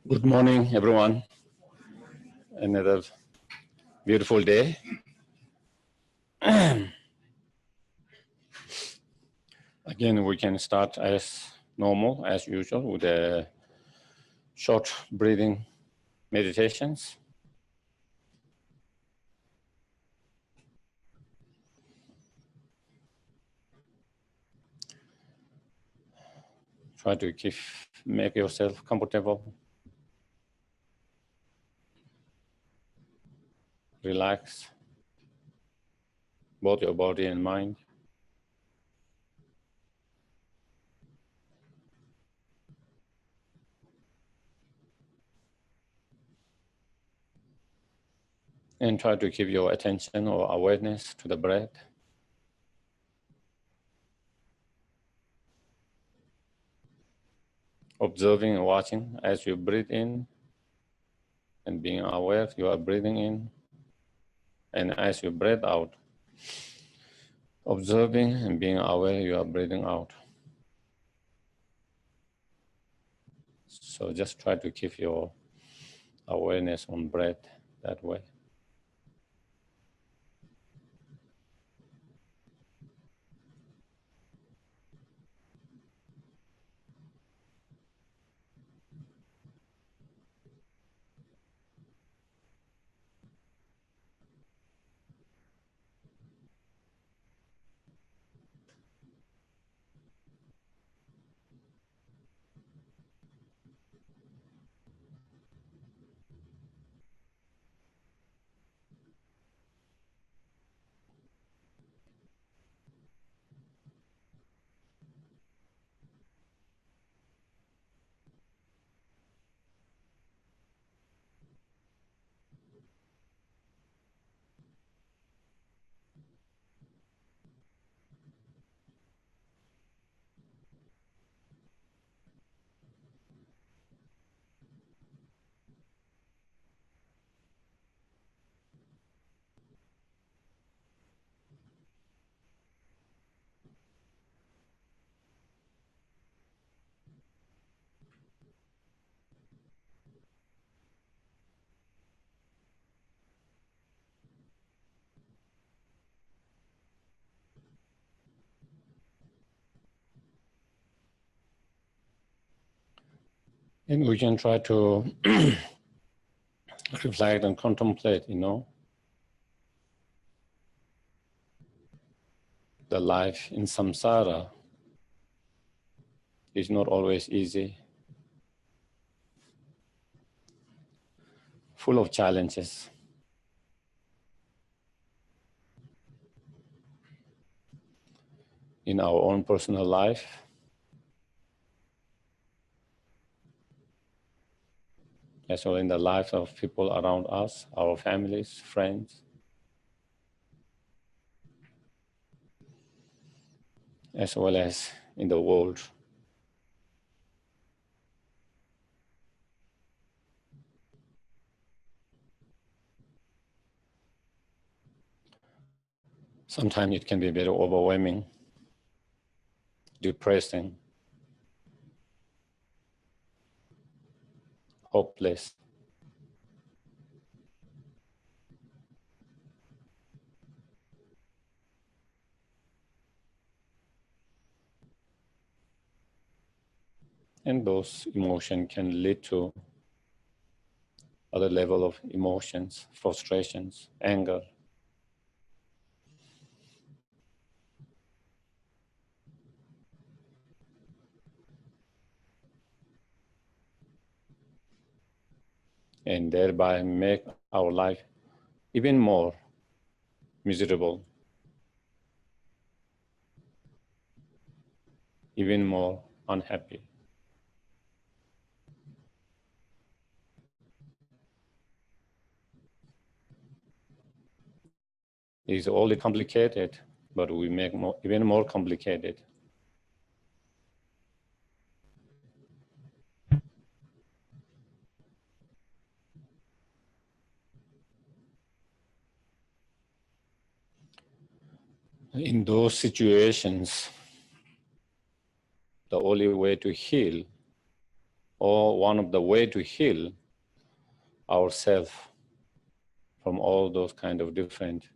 Good morning, everyone. Another beautiful day. Again, we can start as normal, as usual, with the short breathing meditations. Try to make yourself comfortable. Relax both your body and mind. And try to keep your attention or awareness to the breath. Observing and watching as you breathe in and being aware you are breathing in. And as you breathe out, observing and being aware you are breathing out. So just try to keep your awareness on breath that way. And we can try to reflect and contemplate, the life in samsara is not always easy, full of challenges. In our own personal life, as well in the lives of people around us, our families, friends, as well as in the world. Sometimes it can be very overwhelming, depressing, hopeless. And those emotions can lead to other level of emotions, frustrations, anger. And thereby make our life even more miserable, even more unhappy. It's only complicated, but we make even more complicated. In those situations, the only way to heal or one of the way to heal ourselves from all those kind of different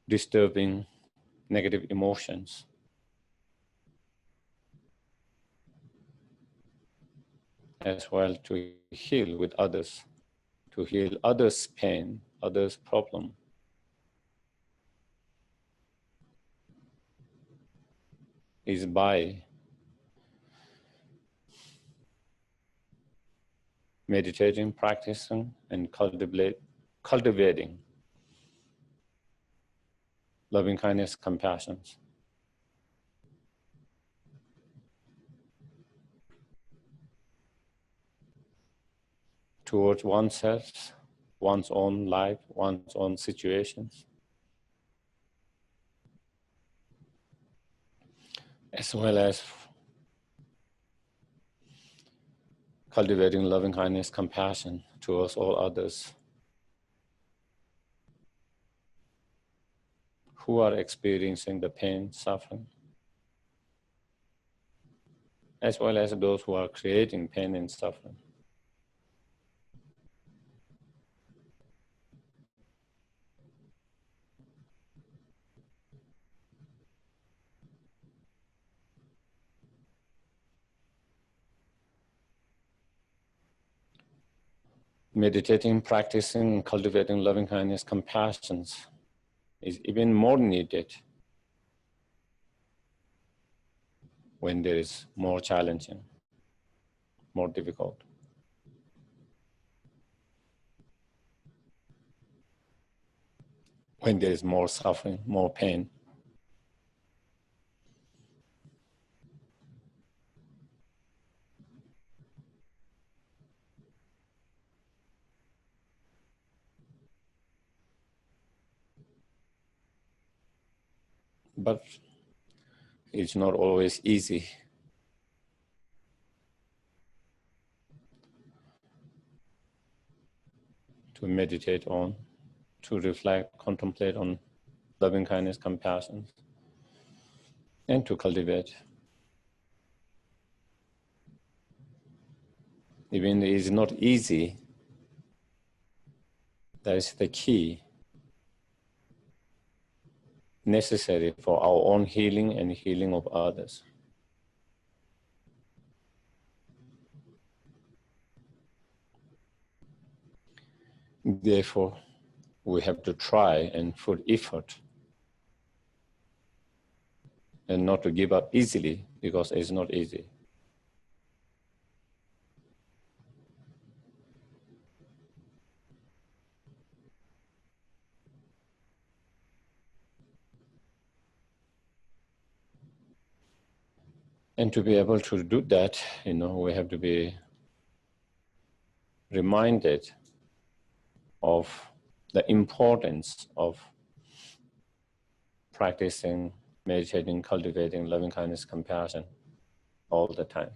disturbing negative emotions, as well to heal with others, to heal others' pain, others' problem. Is by meditating, practicing, and cultivating loving kindness, compassion towards oneself, one's own life, one's own situations, as well as cultivating loving kindness, compassion towards all others who are experiencing the pain, suffering, as well as those who are creating pain and suffering. Meditating, practicing, and cultivating loving kindness, compassion is even more needed when there is more challenging, more difficult. When there is more suffering, more pain. But it's not always easy. To meditate on, to reflect, contemplate on loving kindness, compassion, and to cultivate. Even it is not easy, that is the key necessary for our own healing and healing of others. Therefore, we have to try and put effort and not to give up easily, because it's not easy. And to be able to do that, we have to be reminded of the importance of practicing, meditating, cultivating loving kindness, compassion all the time.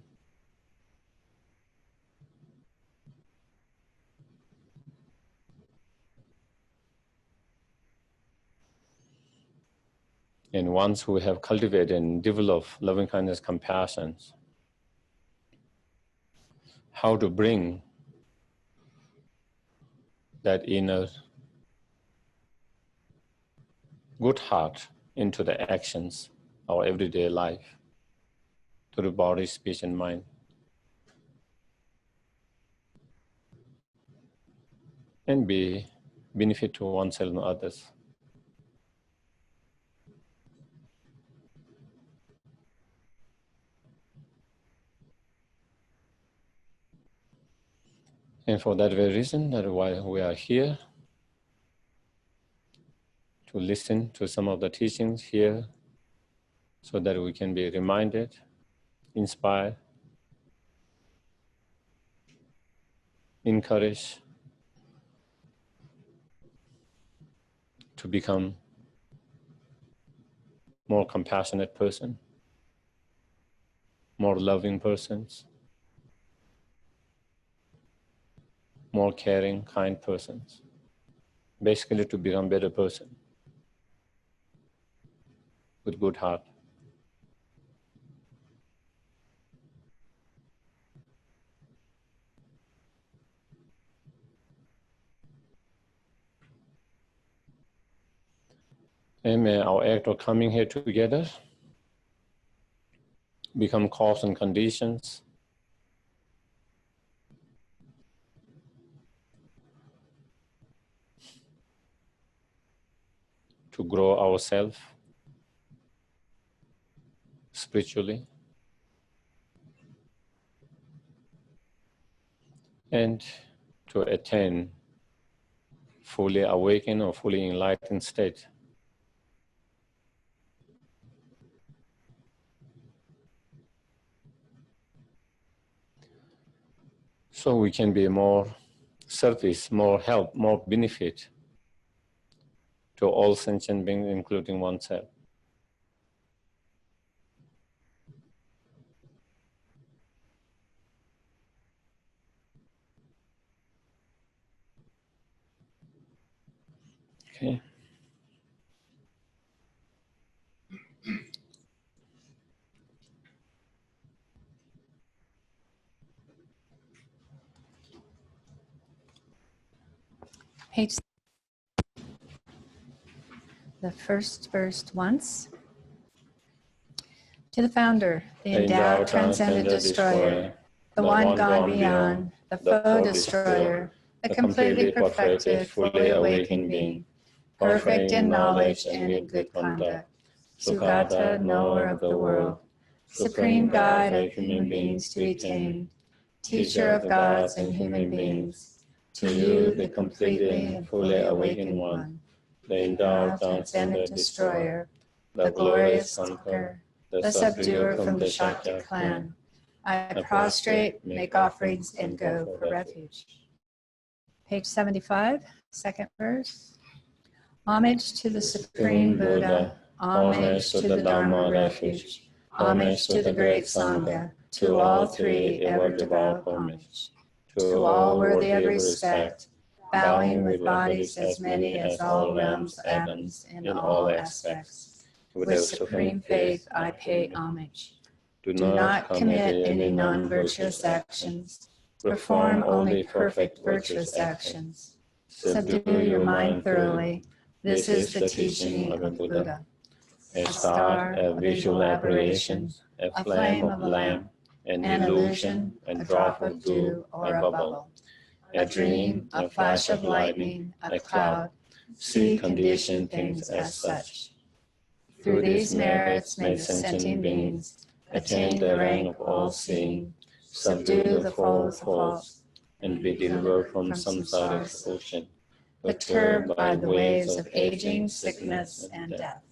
And once we have cultivated and developed loving kindness, compassion, how to bring that inner good heart into the actions, our everyday life, through body, speech, and mind. And be benefit to oneself and others. And for that very reason, that why we are here, to listen to some of the teachings here, so that we can be reminded, inspired, encouraged to become more compassionate person, more loving persons, more caring, kind persons. Basically to become better person with good heart. And may our act of coming here together become cause and conditions to grow ourselves spiritually and to attain fully awakened or fully enlightened state. So we can be more service, more help, more benefit to all sentient beings, including oneself. Okay. Page. The first verse once. To the founder, the endowed, transcendent destroyer, the one gone beyond, the foe destroyer, the completely perfected, fully awakened being, perfect in knowledge and in good conduct, Sugata, knower of the world, supreme guide of human beings to be tamed, teacher of gods and human beings, to you, the completely and fully awakened one, the endowed, transcendent destroyer, the glorious conqueror, the subduer from the Shakti clan, I prostrate, make offerings, and go for refuge. Page 75, second verse. Homage to the Supreme Buddha, homage to the Dharma refuge, homage to the great Sangha, to all three ever devout homage, to all worthy of respect, bowing with bodies as many as all realms, atoms, in all aspects. With supreme faith I pay homage. Do not commit any non-virtuous actions. Perform only perfect virtuous actions. Subdue your mind thoroughly. This is the teaching of the Buddha. A star, a visual aberration, a flame of lamp, an illusion, a drop of dew or a bubble, a dream, a flash of lightning, a cloud, see conditioned things as such. Through these merits may the sentient beings attain the rank of all-seeing, subdue the foes of false, and be delivered from samsara's ocean, perturbed by the waves of aging, sickness, and death.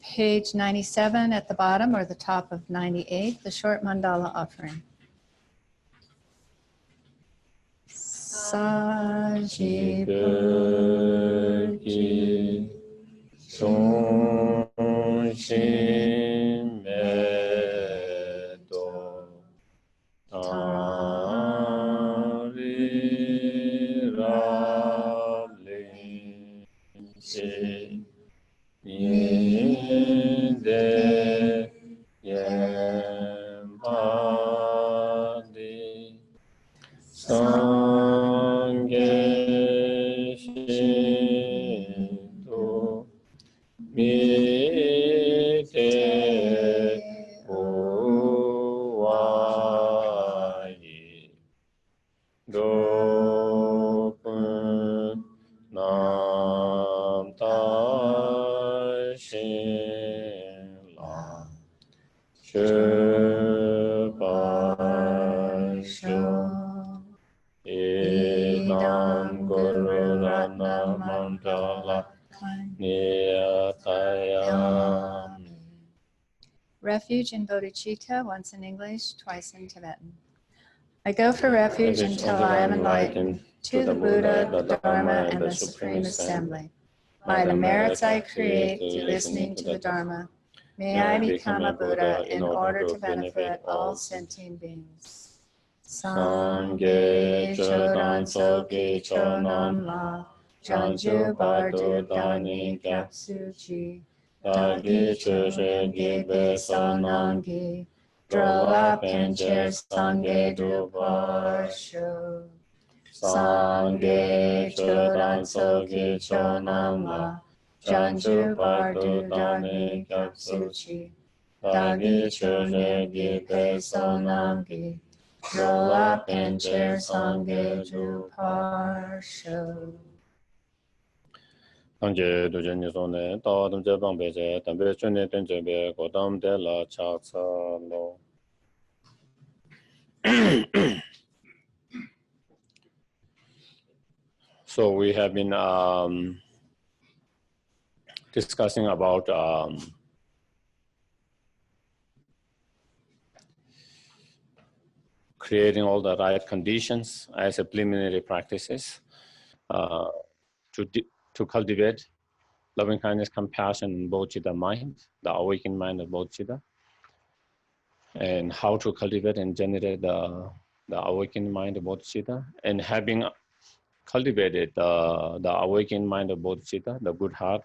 Page 97 at the bottom or the top of 98, the short mandala offering. Sajipurgi Sonshin Medo Tari Rabli Shi Yinde Yempadi Sangye Shinto Mite Uwayi Dokun Nam Tashin La Shupasho Idam Guru Rana Mandala Niyatayami. Refuge in bodhicitta, once in English, twice in Tibetan. I go for refuge until I am enlightened to the Buddha, the Dharma, and the Supreme Assembly. By the merits I create through listening to the Dharma, may I become a Buddha in order to benefit all sentient beings. Sangye Chodan Soki Chonam La Janju Bardu Dani Gyatsuji Dagi Chushe Gibe Sonangi Drola Pencher Sangye Dubasho Sangye Chodan Soki Chonam La Janju Bardu Dagi Kapsuchi, Dagi Chonegi Pesonangi, roll up and chair Sangye Ju Parsho. Angje Dujeni Sone, Tadam Jabang Beje, Tambe Chune Tenjebe, Godam de la Chatsa Lo. So we have been discussing about creating all the right conditions as a preliminary practices to cultivate loving kindness, compassion, and bodhicitta mind, the awakened mind of bodhicitta, and how to cultivate and generate the awakened mind of bodhicitta, and having cultivated the awakened mind of bodhicitta, the good heart,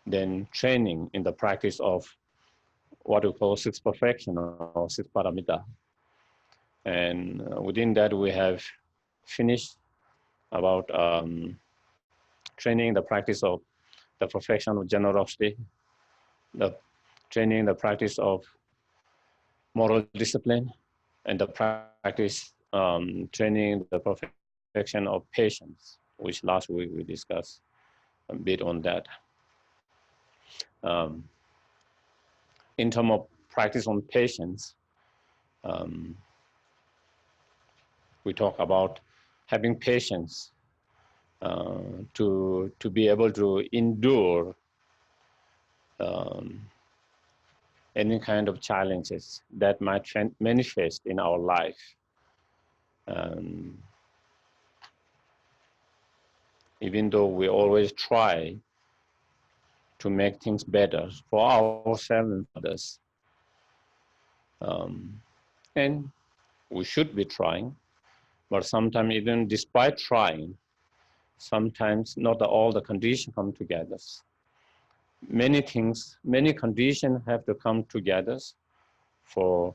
then training in the practice of what we call six perfection or six paramita. And within that, we have finished about training the practice of the perfection of generosity, the training the practice of moral discipline, and the practice training the perfection of patience, which last week we discussed a bit on that. In terms of practice on patience, we talk about having patience to be able to endure any kind of challenges that might manifest in our life. Even though we always try to make things better for ourselves and others. And we should be trying, but sometimes even despite trying, sometimes not all the conditions come together. Many things, many conditions have to come together for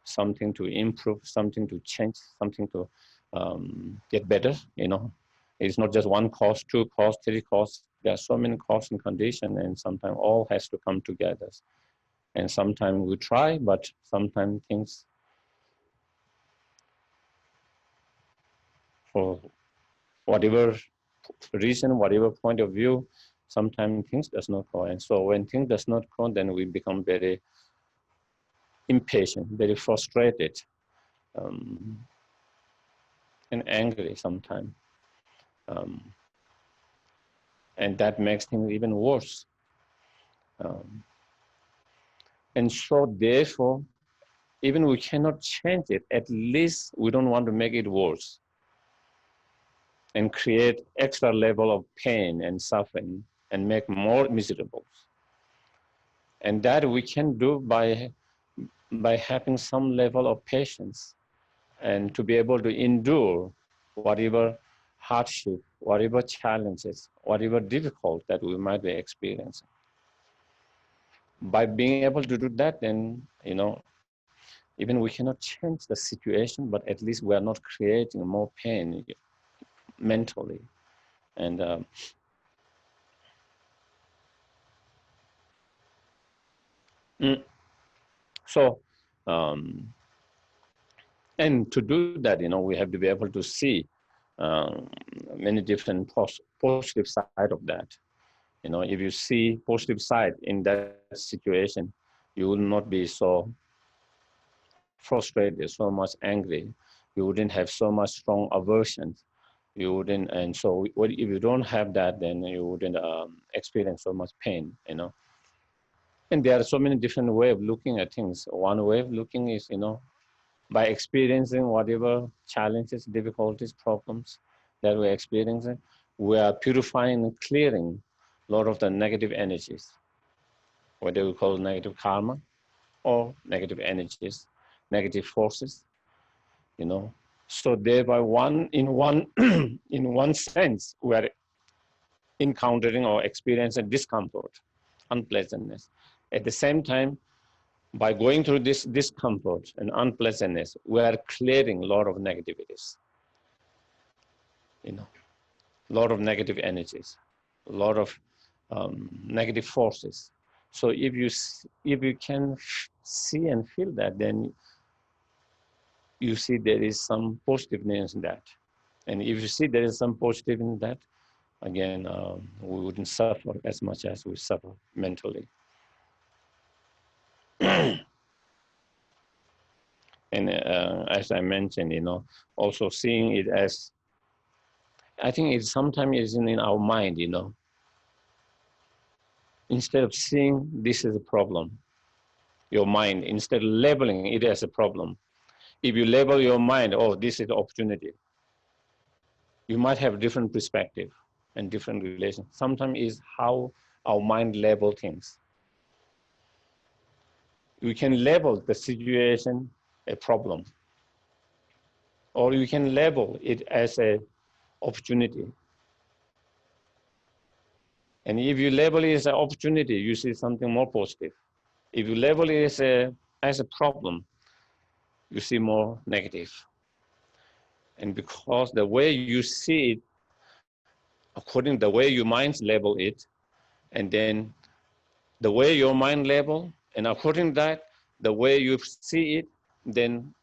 something to improve, something to change, something to get better, you know. It's not just one cause, two cause, three cause. There are so many causes and conditions, and sometimes all has to come together. And sometimes we try, but sometimes things, for whatever reason, whatever point of view, sometimes things does not go. And so when things does not go, then we become very impatient, very frustrated, and angry sometimes. And that makes things even worse. And so therefore, even we cannot change it, at least we don't want to make it worse and create extra level of pain and suffering and make more miserable. And that we can do by having some level of patience and to be able to endure whatever hardship, whatever challenges, whatever difficult that we might be experiencing. By being able to do that, then, you know, even we cannot change the situation, but at least we are not creating more pain mentally. And so, and to do that, you know, we have to be able to see many different positive side of that. You know, if you see positive side in that situation, you will not be so frustrated, so much angry. You wouldn't have so much strong aversion. You wouldn't, and so if you don't have that, then you wouldn't experience so much pain, you know. And there are so many different ways of looking at things. One way of looking is, you know, by experiencing whatever challenges, difficulties, problems that we're experiencing, we are purifying and clearing a lot of the negative energies, whether we call negative karma or negative energies, negative forces, you know. So thereby in one sense, we are encountering or experiencing discomfort, unpleasantness. At the same time, by going through this discomfort and unpleasantness, we are clearing a lot of negativities, you know. a lot of negative energies, a lot of negative forces. So if you can see and feel that, then you see there is some positiveness in that. And if you see there is some positive in that, again, we wouldn't suffer as much as we suffer mentally. And as I mentioned, also seeing it as, I think it sometimes is in our mind, instead of seeing this as a problem, your mind, instead of labeling it as a problem, if you label your mind, oh, this is opportunity, you might have different perspective and different relations. Sometimes is how our mind label things. We can label the situation a problem, or you can label it as a opportunity. And if you label it as an opportunity, you see something more positive. If you label it as a problem, you see more negative. And because the way you see it, according to the way your mind label it, and then the way your mind label, and according to that, the way you see it, then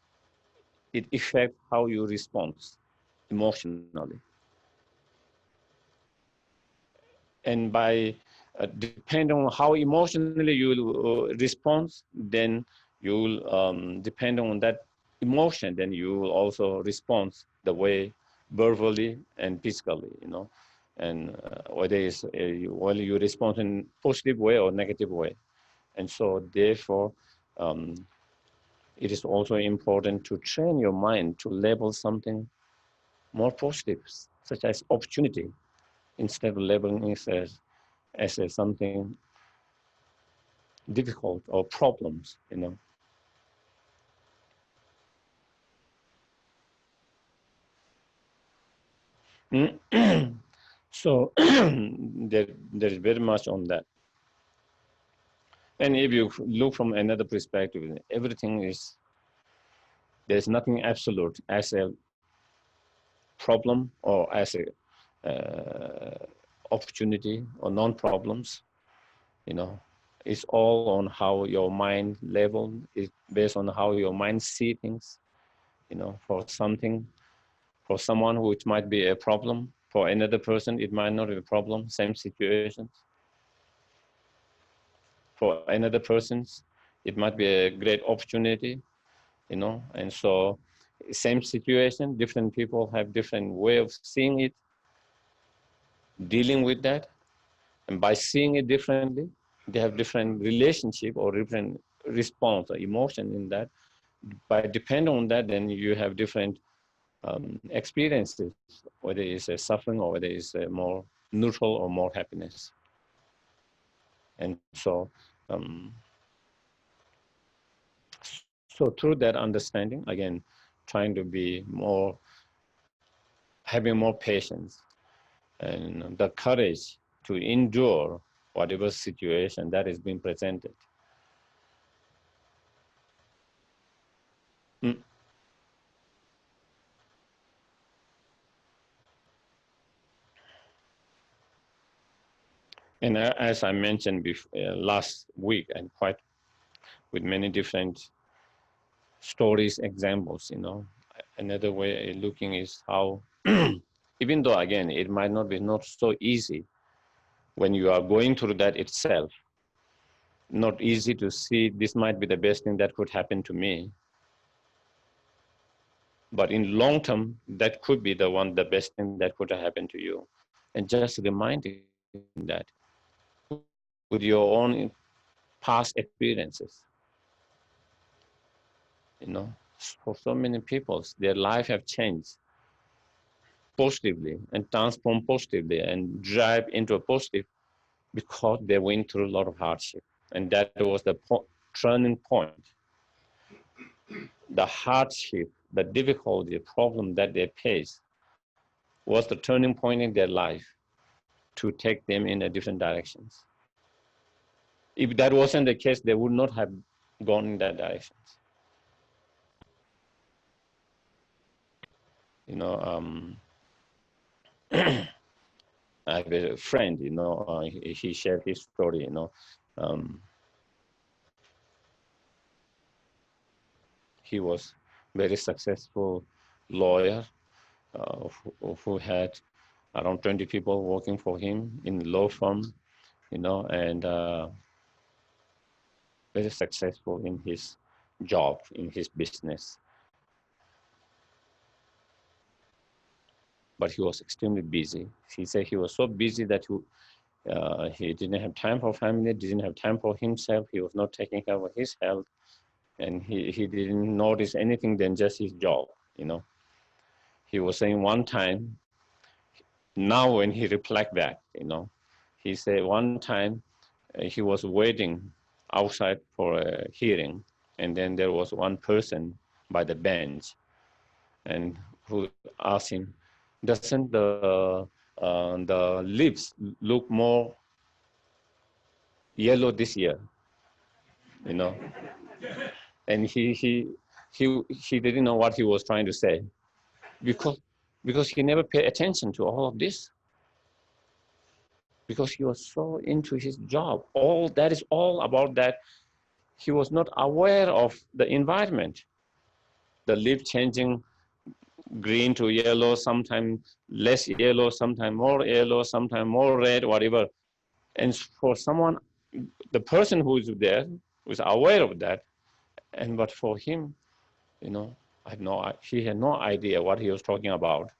it affects how you respond emotionally. And by depending on how emotionally you will respond, then you will depend on that emotion, then you will also respond the way verbally and physically, and whether you respond in positive way or negative way. And so therefore, it is also important to train your mind to label something more positive, such as opportunity, instead of labeling it as something difficult or problems, So there is very much on that. And if you look from another perspective, there's nothing absolute as a problem or as a opportunity or non-problems, It's all on how your mind level is, based on how your mind see things, for someone which might be a problem, for another person it might not be a problem, same situations. For another person's, it might be a great opportunity, and so same situation, different people have different way of seeing it, dealing with that, and by seeing it differently, they have different relationship or different response or emotion in that. By depending on that, then you have different experiences, whether it's a suffering or whether it's a more neutral or more happiness. And so through that understanding, again, trying to be having more patience and the courage to endure whatever situation that is being presented. And as I mentioned last week, and quite with many different stories, examples, another way of looking is how, even though again, it might not so easy when you are going through that itself, not easy to see this might be the best thing that could happen to me. But in long term, that could be the best thing that could happen to you. And just reminding that with your own past experiences, for so many people, their life have changed positively and transformed positively and drive into a positive because they went through a lot of hardship. And that was the turning point. The hardship, the difficulty, the problem that they faced was the turning point in their life to take them in a different directions. If that wasn't the case, they would not have gone in that direction. I have a friend, he shared his story, he was very successful lawyer who had around 20 people working for him in law firm, and very successful in his job, in his business. But he was extremely busy. He said he was so busy that he didn't have time for family, didn't have time for himself. He was not taking care of his health, and he didn't notice anything than just his job, He was saying one time, now when he reflect back, he said one time he was waiting outside for a hearing, and then there was one person by the bench, and who asked him, doesn't the leaves look more yellow this year? And he didn't know what he was trying to say, because he never paid attention to all of this, because he was so into his job. All that is all about that. He was not aware of the environment, the leaf changing green to yellow, sometimes less yellow, sometimes more red, whatever. And for someone, the person who is there was aware of that, but for him, he had no idea what he was talking about.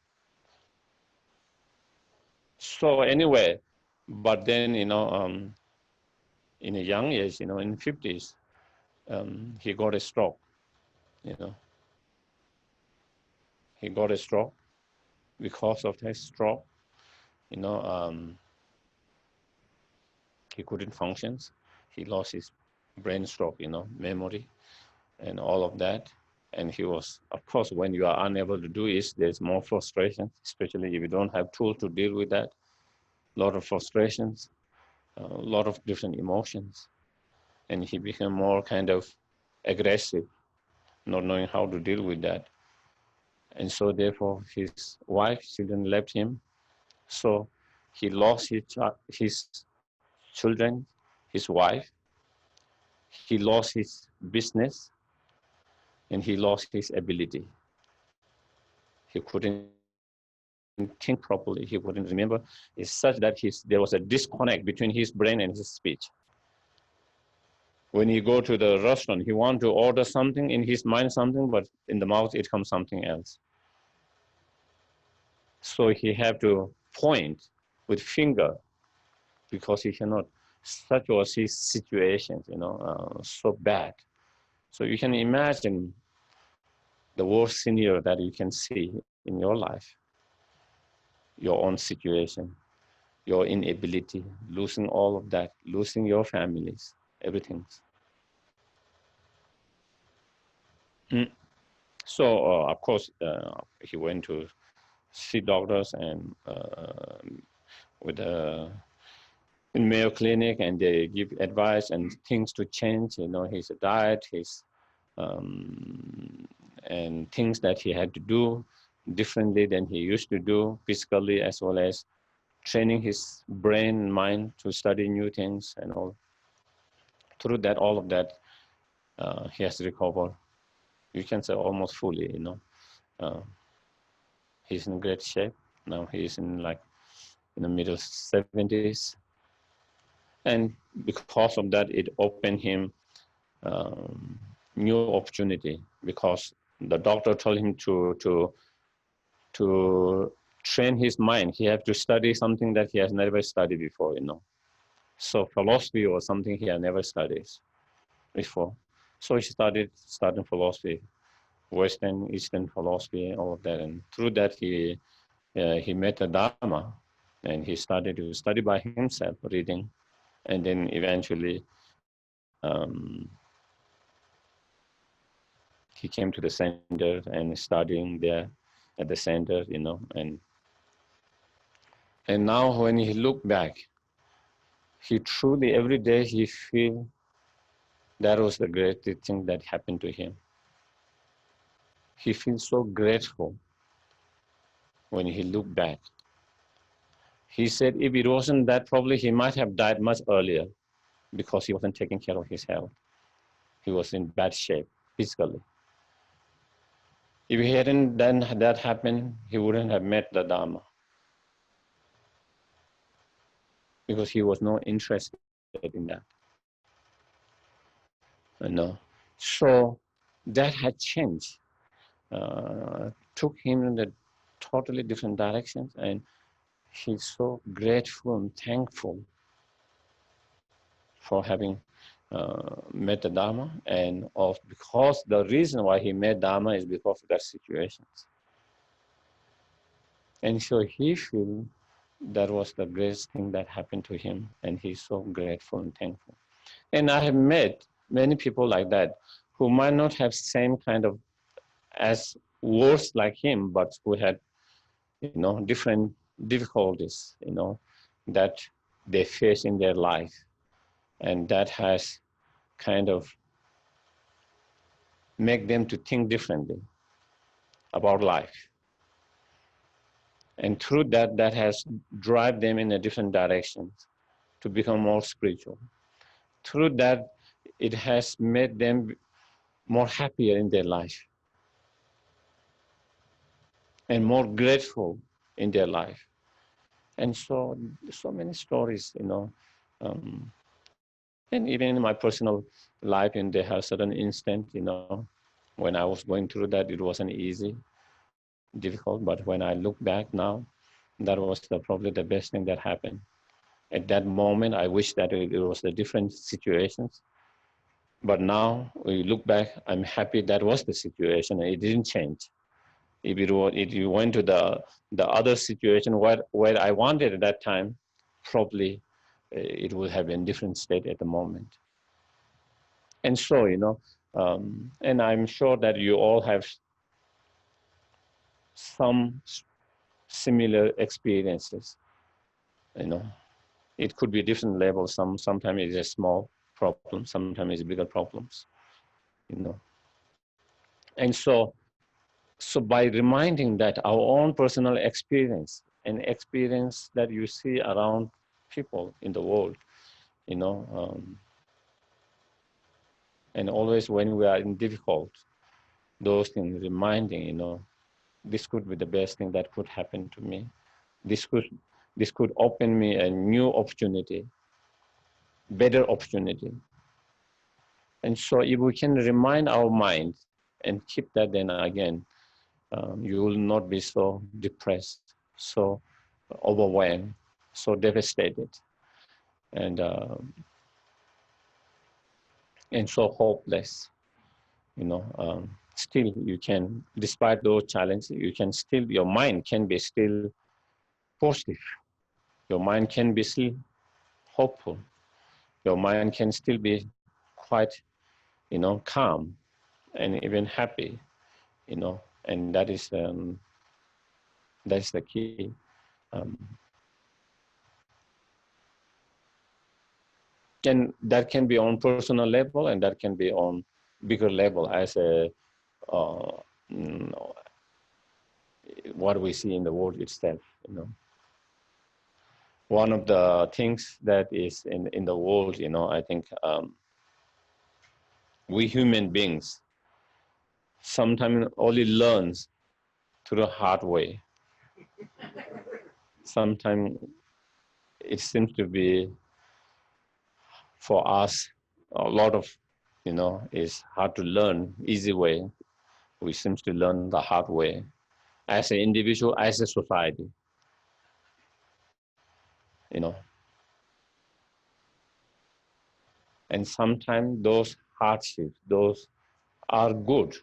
So anyway, but then, in a young age, in 50s, he got a stroke, He got a stroke. Because of that stroke, he couldn't function. He lost his brain stroke, memory and all of that. And he was, of course, when you are unable to do it, there's more frustration, especially if you don't have tools to deal with that. A lot of frustrations, a lot of different emotions. And he became more kind of aggressive, not knowing how to deal with that. And so therefore his wife, children left him. So he lost his children, his wife, he lost his business, and he lost his ability. He couldn't think properly, he couldn't remember. It's such that there was a disconnect between his brain and his speech. When he go to the restaurant, he want to order something, in his mind something, but in the mouth it comes something else. So he have to point with finger, because he cannot. Such was his situation, so bad. So you can imagine the worst scenario that you can see in your life, your own situation, your inability, losing all of that, losing your families, everything. So, of course, he went to see doctors and with in Mayo Clinic, and they give advice and things to change, his diet, his and things that he had to do differently than he used to do, physically, as well as training his brain and mind to study new things and all. Through that, all of that, he has recovered. You can say almost fully, He's in great shape. Now he's in the middle 70s. And because of that, it opened him new opportunity, because the doctor told him to train his mind. He had to study something that he has never studied before, So philosophy was something he had never studied before. So he started studying philosophy, Western, Eastern philosophy, all of that. And through that, he met the Dharma, and he started to study by himself, reading, and then eventually he came to the center and studying there at the center, and now when he looked back, he truly, every day he feel that was the greatest thing that happened to him. He feels so grateful when he looked back. He said if it wasn't that, probably he might have died much earlier because he wasn't taking care of his health. He was in bad shape physically. If he hadn't done that happen, he wouldn't have met the Dharma because he was not interested in that. So that had changed, took him in a totally different direction, and he's so grateful and thankful for having met the Dharma, and because the reason why he met Dharma is because of that situations. And so he feels that was the greatest thing that happened to him, and he's so grateful and thankful. And I have met many people like that who might not have same kind of as worse like him, but who had, different difficulties, that they face in their life, and that has kind of make them to think differently about life. And through that, that has drive them in a different direction to become more spiritual. Through that, it has made them more happier in their life and more grateful in their life. And so many stories, and even in my personal life, and they have certain instant, when I was going through that, it wasn't easy, difficult, but when I look back now, that was probably the best thing that happened. At that moment, I wish that it was a different situations, but now we look back, I'm happy that was the situation, and it didn't change. If you went to the other situation where I wanted at that time, probably it would have been different state at the moment. And so, and I'm sure that you all have some similar experiences, It could be different levels. Sometimes it's a small problem, sometimes it's bigger problems, And so by reminding that our own personal experience and experience that you see around people in the world, and always when we are in difficult, those things reminding, this could be the best thing that could happen to me. This could open me a new opportunity, better opportunity. And so if we can remind our mind and keep that, then again, you will not be so depressed, so overwhelmed, so devastated, and so hopeless. Still you can, despite those challenges, you can still, your mind can be still positive. Your mind can be still hopeful. Your mind can still be quite, calm and even happy, and that's the key. And that can be on personal level, and that can be on bigger level as a what we see in the world itself. One of the things that is in the world, I think we human beings sometimes only learns through the hard way. Sometimes it seems to be for us a lot of, is hard to learn easy way. We seem to learn the hard way as an individual, as a society, And sometimes those hardships, those are good,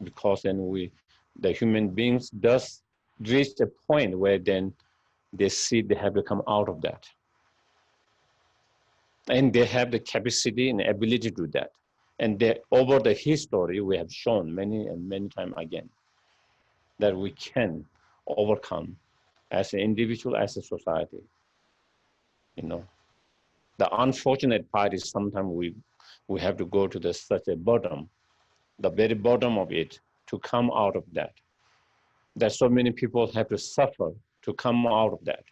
because then the human beings does reach a point where then they see they have to come out of that. And they have the capacity and ability to do that. And over the history, we have shown many and many times again that we can overcome as an individual, as a society. The unfortunate part is sometimes we have to go to such a bottom, the very bottom of it, to come out of that. That so many people have to suffer to come out of that.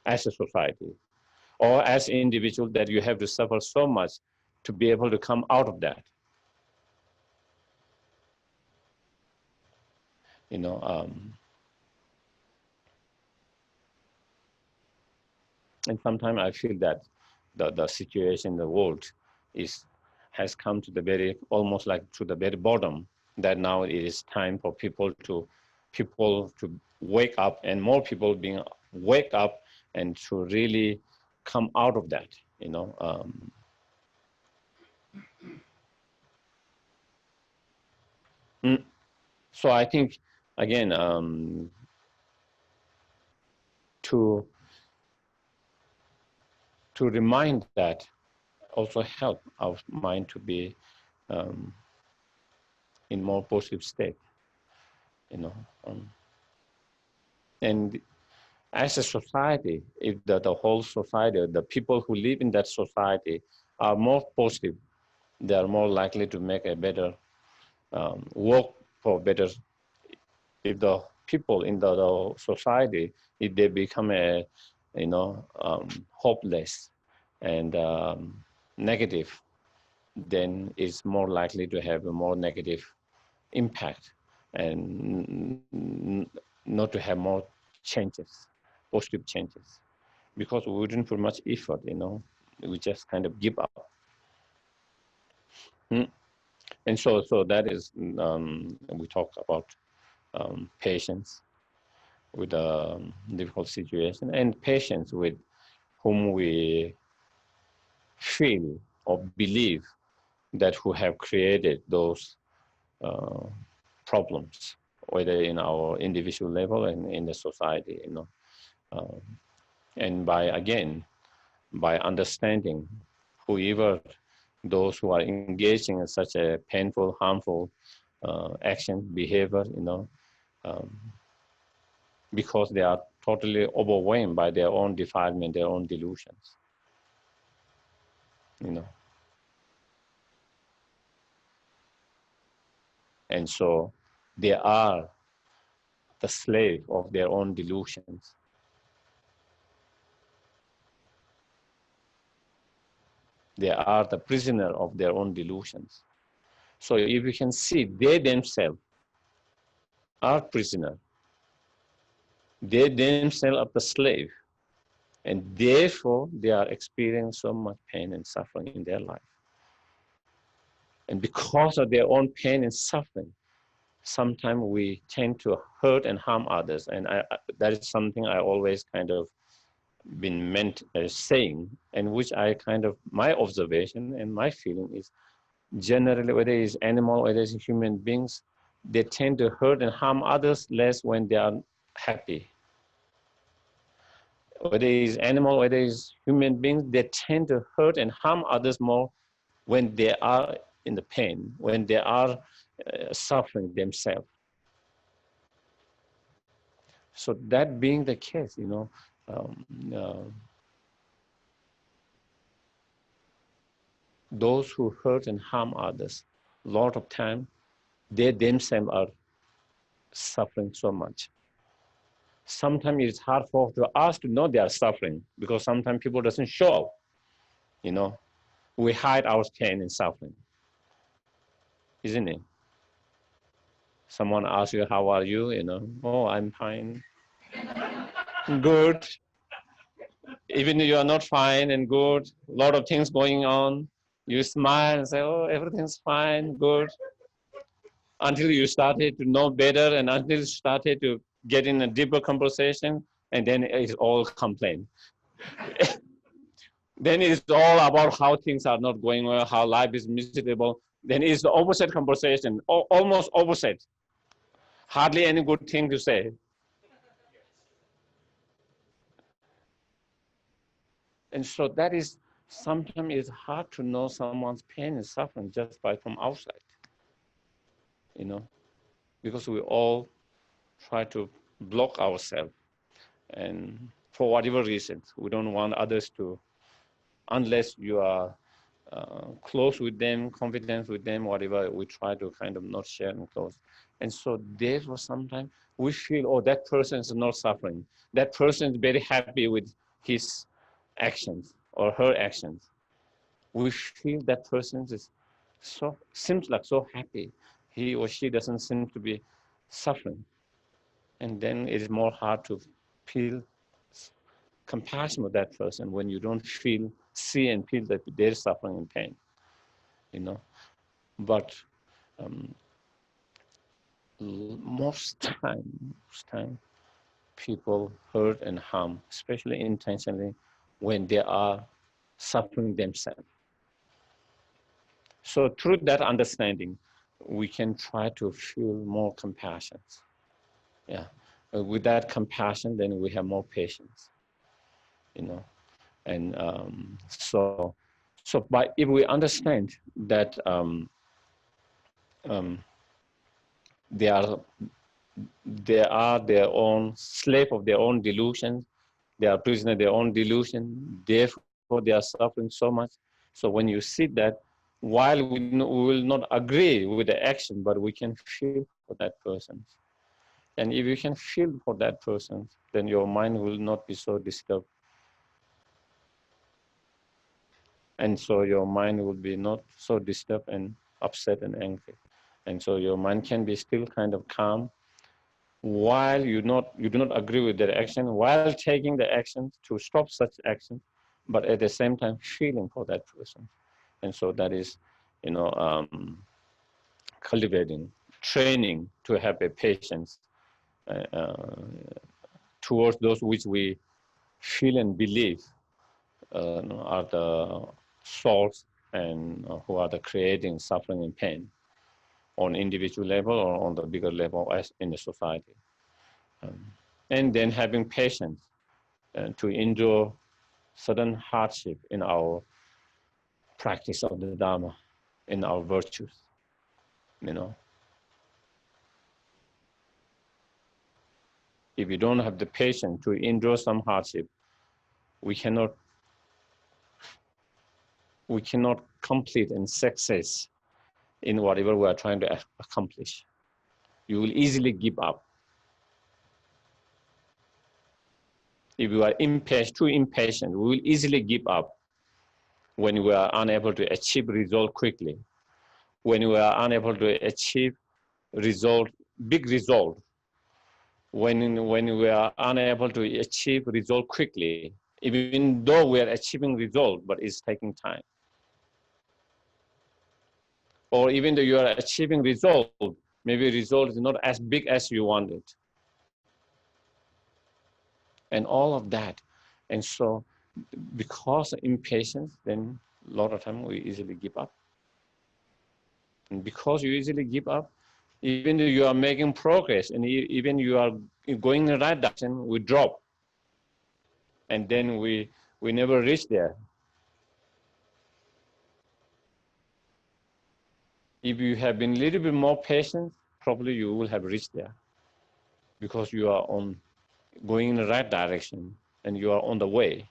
as a society or as individual that you have to suffer so much to be able to come out of that. You know, and sometimes I feel that the situation in the world has come to the very, almost like to the very bottom, that now it is time for people to wake up, and more people being wake up and to really come out of that, you know. So I think, again, to remind that also help our mind to be in more positive state, you know. And as a society, if the whole society, the people who live in that society are more positive, they are more likely to make a better work for better. If the people in the society, if they become hopeless and negative, then it's more likely to have a more negative impact and not to have more changes, positive changes, because we wouldn't put much effort, you know, we just kind of give up. And so that is, we talk about patience with a difficult situation, and patience with whom we feel or believe that who have created those problems, whether in our individual level and in the society, you know. And by understanding whoever, those who are engaging in such a painful, harmful action, behavior, you know, because they are totally overwhelmed by their own defilement, their own delusions, you know. And so they are the slave of their own delusions. They are the prisoner of their own delusions. So if you can see, they themselves are prisoner. They themselves are the slave. And therefore, they are experiencing so much pain and suffering in their life. And because of their own pain and suffering, sometimes we tend to hurt and harm others. And that is something I always kind of been meant as saying, and which I kind of, my observation and my feeling is, generally, whether it's animal, whether it's human beings, they tend to hurt and harm others less when they are happy. Whether it's animal, whether it's human beings, they tend to hurt and harm others more when they are in the pain, when they are suffering themselves. So that being the case, you know, those who hurt and harm others, a lot of time, they themselves are suffering so much. Sometimes it's hard for us to know they are suffering, because sometimes people doesn't show up, you know. We hide our pain and suffering, isn't it? Someone asks you, how are you? You know, oh, I'm fine. Good. Even if you are not fine and good, a lot of things going on, you smile and say, oh, everything's fine, good. Until you started to know better and until you started to get in a deeper conversation, and then it's all complaint. Then it's all about how things are not going well, how life is miserable. Then it's the opposite conversation, almost opposite. Hardly any good thing to say. And so that is, sometimes it's hard to know someone's pain and suffering just by from outside, you know, because we all try to block ourselves, and for whatever reasons, we don't want others to, unless you are close with them, confident with them, whatever, we try to kind of not share and close. And so therefore sometimes we feel, oh, that person is not suffering. That person is very happy with his actions or her actions, we feel that person is seems like so happy. He or she doesn't seem to be suffering. And then it is more hard to feel compassion with that person when you don't see and feel that they're suffering and pain, But most time, people hurt and harm, especially intentionally, when they are suffering themselves. So through that understanding, we can try to feel more compassion. Yeah. With that compassion, then we have more patience, And so by if we understand that they are their own slave of their own delusions, they are prisoner of their own delusion, therefore they are suffering so much. So when you see that, while we will not agree with the action, but we can feel for that person. And if you can feel for that person, then your mind will not be so disturbed. And so your mind will be not so disturbed and upset and angry. And so your mind can be still kind of calm while you do not agree with their action, while taking the action to stop such action, but at the same time feeling for that person. And so that is, cultivating, training to have a patience towards those which we feel and believe are the souls and who are the creating suffering and pain on individual level or on the bigger level as in the society. And then having patience to endure certain hardship in our practice of the Dharma, in our virtues, If we don't have the patience to endure some hardship, we cannot complete and success in whatever we are trying to accomplish. You will easily give up. If you are too impatient, we will easily give up when we are unable to achieve result quickly, when we are unable to achieve big result, when we are unable to achieve result quickly, even though we are achieving result, but it's taking time. Or even though you are achieving result, maybe result is not as big as you wanted. And all of that. And so because of impatience, then a lot of time we easily give up. And because you easily give up, even though you are making progress and even you are going in the right direction, we drop. And then we never reach there. If you have been a little bit more patient, probably you will have reached there because you are going in the right direction and you are on the way.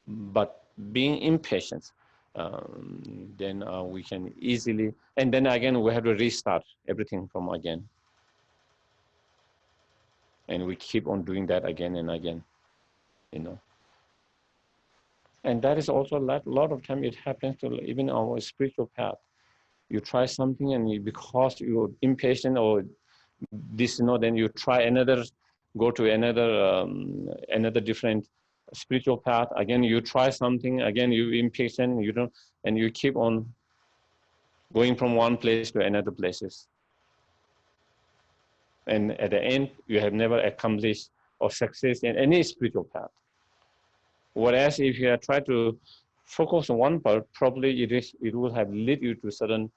But being impatient, then we can easily, and then again we have to restart everything from again. And we keep on doing that again and again, And that is also a lot of time it happens to even our spiritual path. You try something and because you're impatient or this, then you try go to another different spiritual path. Again, you try something, again, you're impatient, and you keep on going from one place to another places. And at the end, you have never accomplished or success in any spiritual path. Whereas if you try to focus on one part, probably it will have lead you to certain,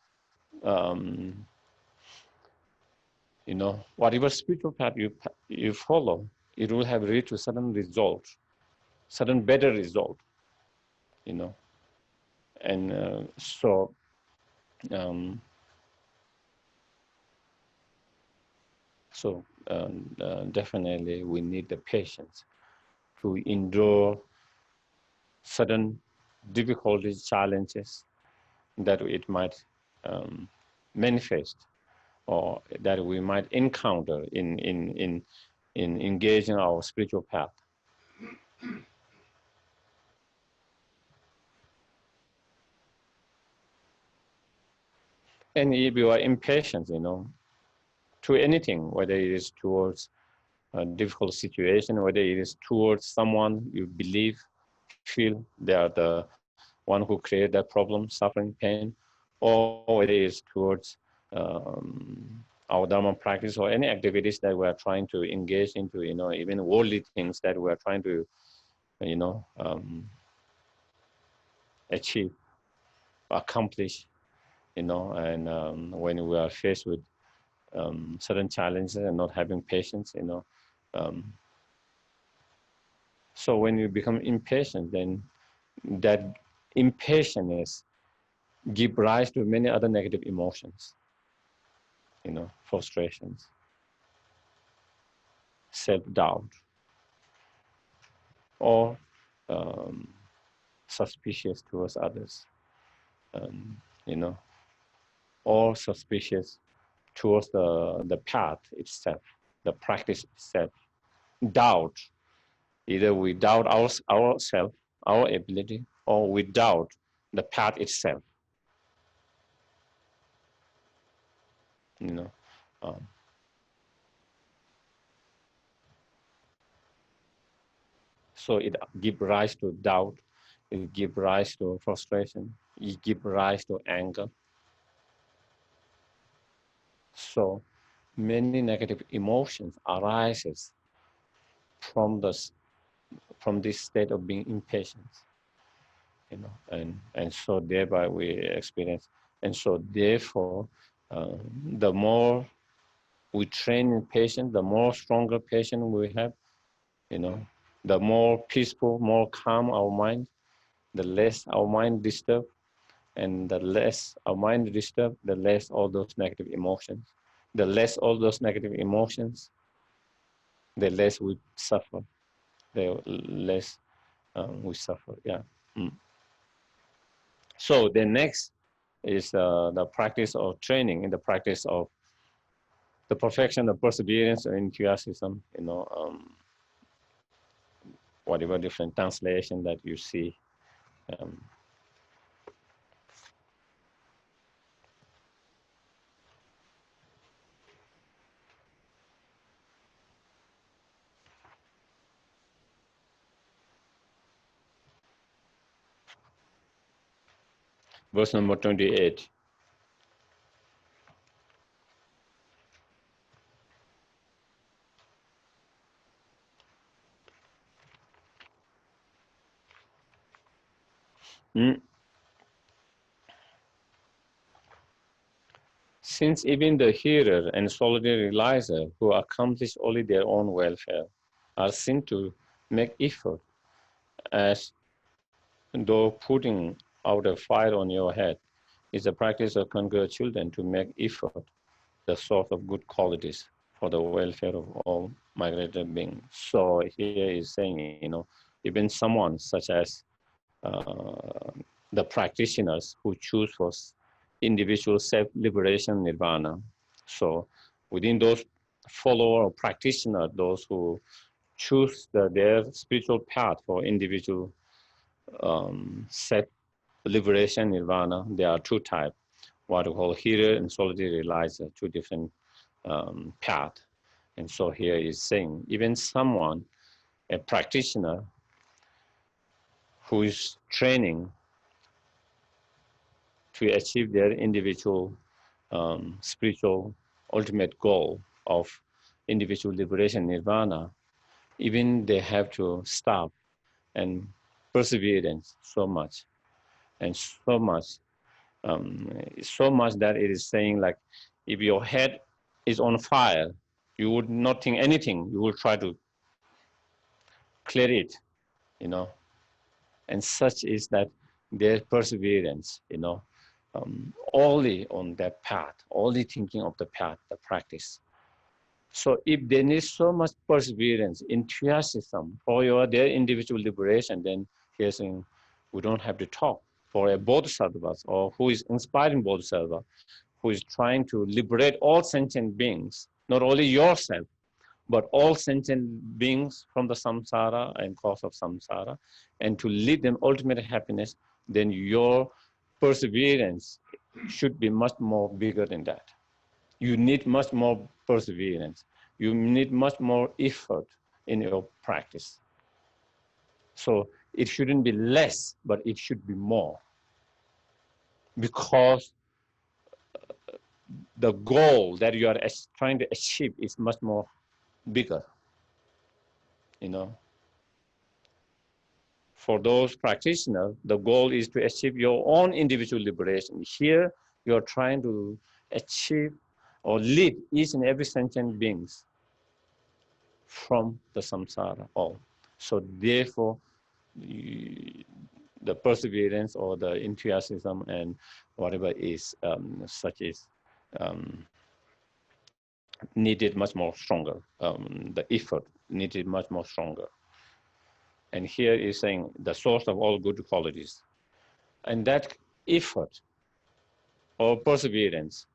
whatever spiritual path you follow, it will have lead to certain result, certain better result, And so definitely we need the patience to endure certain difficulties, challenges that it might manifest or that we might encounter in engaging our spiritual path. And if you are impatient, to anything, whether it is towards a difficult situation, whether it is towards someone you believe, feel they are the one who created that problem, suffering, pain, or whether it is towards our Dharma practice or any activities that we are trying to engage into, even worldly things that we are trying to, achieve, accomplish, and when we are faced with certain challenges and not having patience, so when you become impatient, then that impatience give rise to many other negative emotions, frustrations, self-doubt, or um, suspicious towards others, you know, or suspicious towards the path itself, the practice itself. Doubt, either we doubt ourselves, our ability, or we doubt the path itself, you know. Um, so it gives rise to doubt, it gives rise to frustration, it gives rise to anger. So many negative emotions arises from this state of being impatient, and so thereby we experience, and so therefore the more we train in patience, the more stronger patience we have, the more peaceful, more calm our mind, the less our mind disturbed, and the less our mind disturbed, the less all those negative emotions. The less all those negative emotions, the less we suffer. The less we suffer. Yeah. Mm. So the next is the practice of training, in the practice of the perfection of perseverance or enthusiasm. Whatever different translation that you see. Um, verse number 28. Mm. Since even the hearer and solitary realizer who accomplish only their own welfare are seen to make effort, as though putting out a fire on your head is the practice of conqueror children to make effort the source of good qualities for the welfare of all migrated beings. So here is saying, even someone such as the practitioners who choose for individual self-liberation nirvana. So within those follower or practitioner, those who choose their spiritual path for individual self-liberation nirvana, there are two types, what we call hearer and solitary realizer, two different paths. And so here is saying, even someone, a practitioner who is training to achieve their individual spiritual ultimate goal of individual liberation nirvana, even they have to stop and perseverance so much and so much that it is saying, like, if your head is on fire, you would not think anything, you will try to clear it, and such is that their perseverance, only on that path, only thinking of the path, the practice. So if they need so much perseverance, enthusiasm for their individual liberation, then here's saying we don't have to talk. For a bodhisattva, or who is inspiring bodhisattva, who is trying to liberate all sentient beings, not only yourself, but all sentient beings from the samsara and cause of samsara, and to lead them ultimate happiness, then your perseverance should be much more bigger than that. You need much more perseverance. You need much more effort in your practice. So it shouldn't be less, but it should be more. Because the goal that you are trying to achieve is much more bigger, you know. For those practitioners, the goal is to achieve your own individual liberation. Here, you're trying to achieve or lead each and every sentient beings from the samsara all. So therefore, the perseverance or the enthusiasm and whatever is such is needed much more stronger. The effort needed much more stronger. And here is saying the source of all good qualities. And that effort or perseverance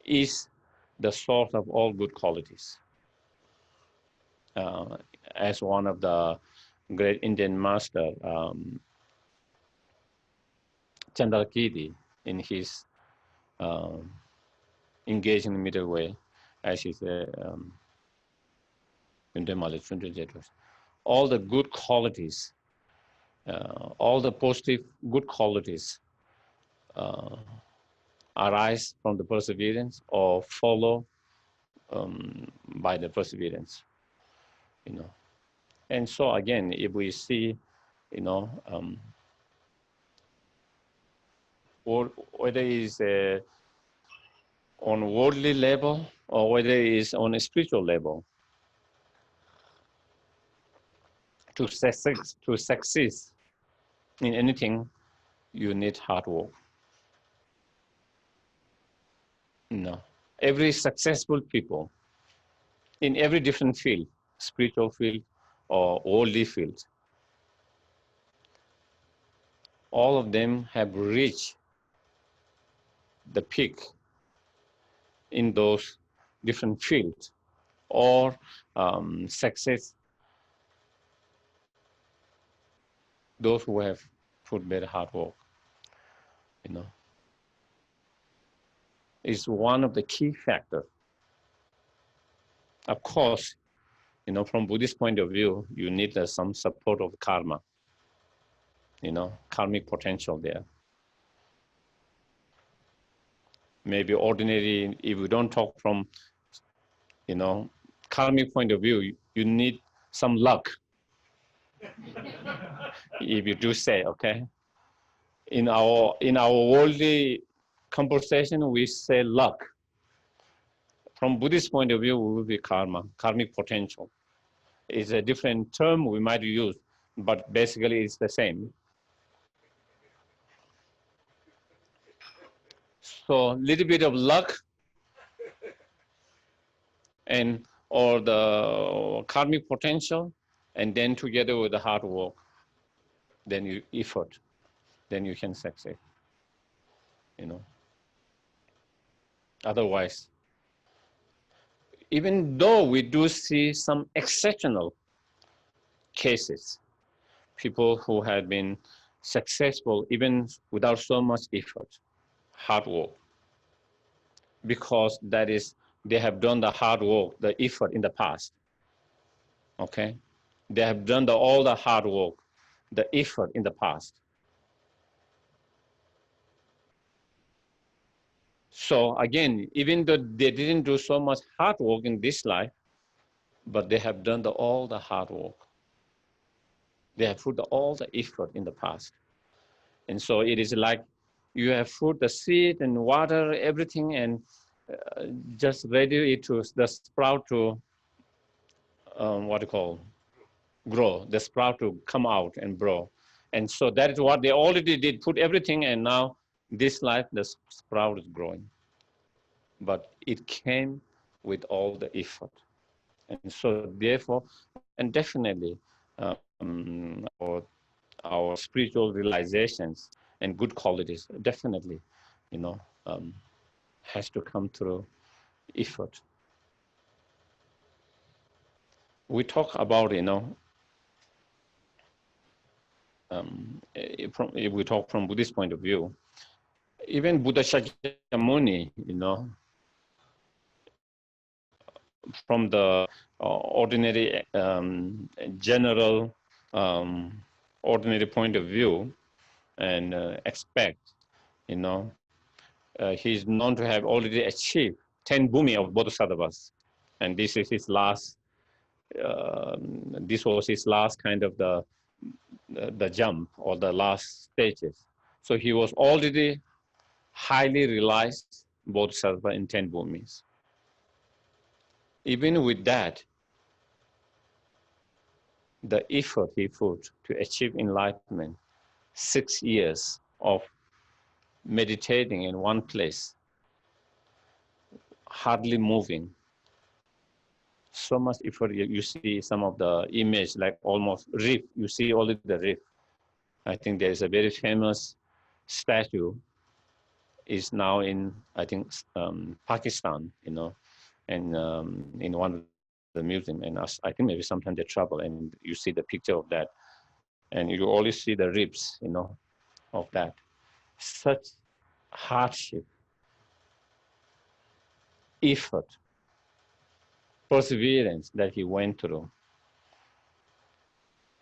is the source of all good qualities. As one of the great Indian master, Chandrakirti, in his engaged in the middle way, as he said, all the good qualities, all the positive good qualities arise from the perseverance or follow by the perseverance, you know. And so again, if we see, you know, or whether it's on worldly level or whether it's on a spiritual level, to succeed in anything, you need hard work. No, every successful people in every different field, spiritual field or worldly field, all of them have reached the peak in those different fields or success those who have put their hard work, you know, is one of the key factors. Of course, you know, from Buddhist point of view, you need some support of karma, you know, karmic potential there. Maybe ordinary, if we don't talk from, you know, karmic point of view, you need some luck. If you do say, okay. In our worldly conversation, we say luck. From Buddhist point of view, we will be karma, karmic potential. It's a different term we might use, but basically it's the same. So a little bit of luck and or the karmic potential, and then together with the hard work, then you effort, then you can succeed, you know. Otherwise, even though we do see some exceptional cases, people who have been successful even without so much effort, hard work, because that is, they have done the hard work, the effort in the past, okay? They have done all the hard work, the effort in the past. So again, even though they didn't do so much hard work in this life, but they have done all the hard work. They have put all the effort in the past. And so it is like you have put the seed and water, everything, and just ready to the sprout to, grow, the sprout to come out and grow. And so that is what they already did, put everything, and now this life, the sprout is growing. But it came with all the effort. And so therefore, and definitely our spiritual realizations and good qualities definitely, you know, has to come through effort. We talk about, you know, if we talk from Buddhist point of view, even Buddha Shakyamuni, from the ordinary, general, ordinary point of view, and expect, he's known to have already achieved 10 bhumi of Bodhisattvas, and this is his last. This was his last kind of the jump or the last stages. So he was already highly realized Bodhisattva in 10 bhumis. Even with that, the effort he put to achieve enlightenment, 6 years of meditating in one place, hardly moving, so much effort. You see some of the image like almost reef. You see only the reef. I think there is a very famous statue is now in, I think, Pakistan, and in one of the museum. And I think maybe sometimes they travel and you see the picture of that. And you always see the ribs, of that. Such hardship, effort, perseverance that he went through.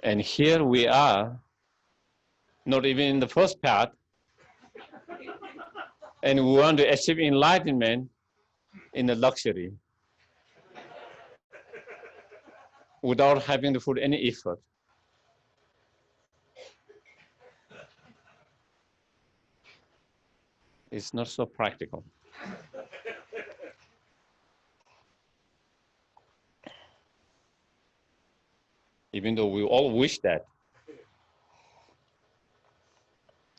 And here we are, not even in the first path, and we want to achieve enlightenment in the luxury without having to put any effort. It's not so practical. Even though we all wish that.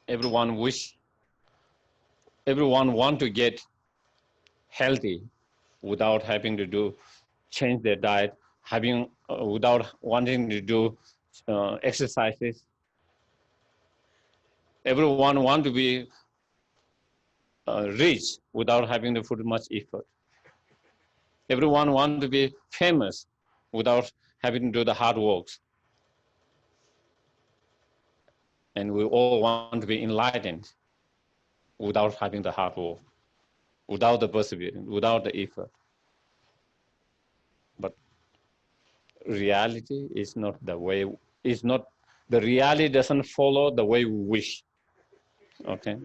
Everyone want to get healthy without having to change their diet, without wanting to do exercises. Everyone want to be rich without having to put much effort. Everyone want to be famous without having to do the hard works. And we all want to be enlightened without having the hard work, without the perseverance, without the effort. But reality is not the way, the reality doesn't follow the way we wish, okay?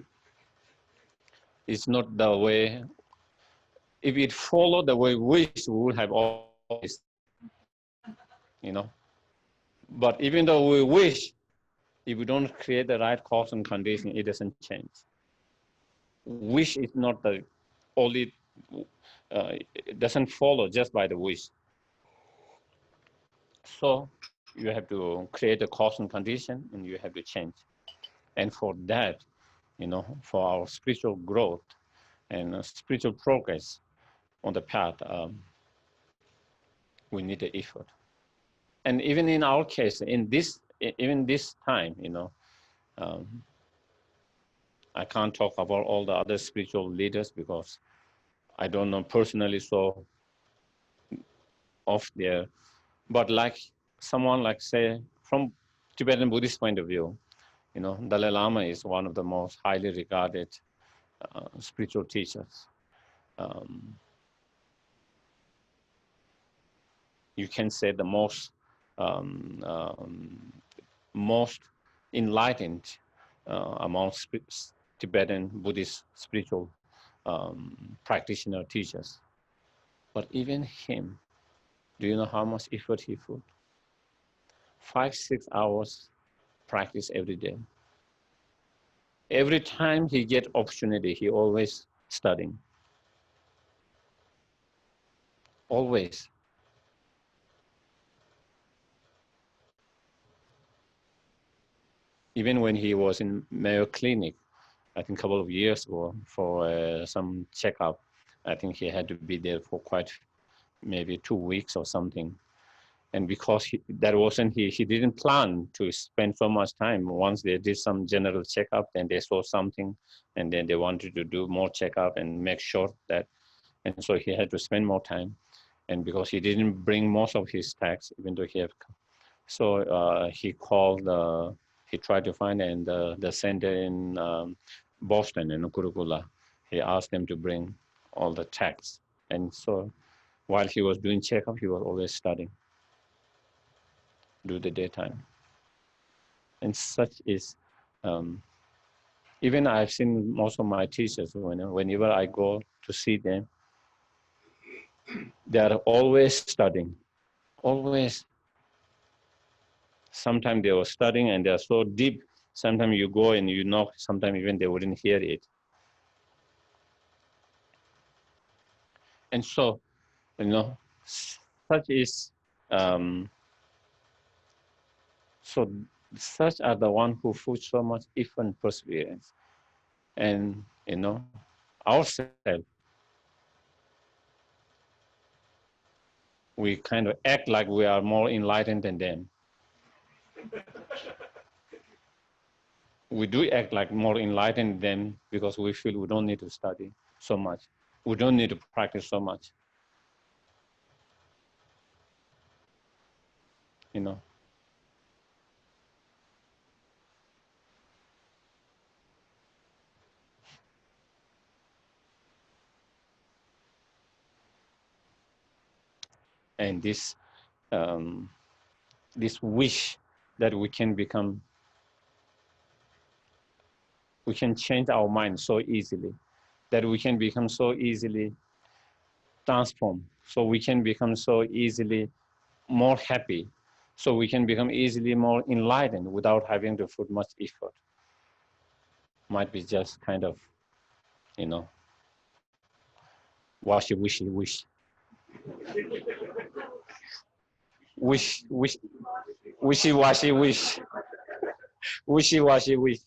It's not the way, if it followed the way we wish, we would have always, But even though we wish, if we don't create the right cause and condition, it doesn't change. Wish is not the only, it doesn't follow just by the wish. So you have to create a cause and condition, and you have to change. And for that, for our spiritual growth and spiritual progress on the path, we need the effort. And even in our case, even this time, I can't talk about all the other spiritual leaders because I don't know personally so off there. But like someone like, say, from Tibetan Buddhist point of view, Dalai Lama is one of the most highly regarded spiritual teachers. You can say the most enlightened among Tibetan Buddhist spiritual practitioner teachers. But even him, do you know how much effort he put? 5-6 hours practice every day. Every time he get opportunity, he always studying. Always. Even when he was in Mayo Clinic, I think a couple of years ago for some checkup, I think he had to be there for maybe 2 weeks or something. And because he didn't plan to spend so much time. Once they did some general checkup, then they saw something, and then they wanted to do more checkup and make sure that, and so he had to spend more time. And because he didn't bring most of his tax, even though he had, so he called he tried to find, and the center in Boston, in Kurukula, he asked them to bring all the texts. And so while he was doing checkup, he was always studying, do the daytime. And such is, even I've seen most of my teachers, whenever I go to see them, they are always studying, always. Sometimes they were studying and they're so deep, sometimes you go and you knock, sometimes even they wouldn't hear it. And so, such is, so such are the one who put so much effort and perseverance. And, ourselves, we kind of act like we are more enlightened than them. We do act like more enlightened than them because we feel we don't need to study so much. We don't need to practice so much. And this wish that we can change our mind so easily, that we can become so easily transformed, so we can become so easily more happy, so we can become easily more enlightened without having to put much effort. Might be just kind of, wishy. Wishy-washy wish. Wishy-washy wish.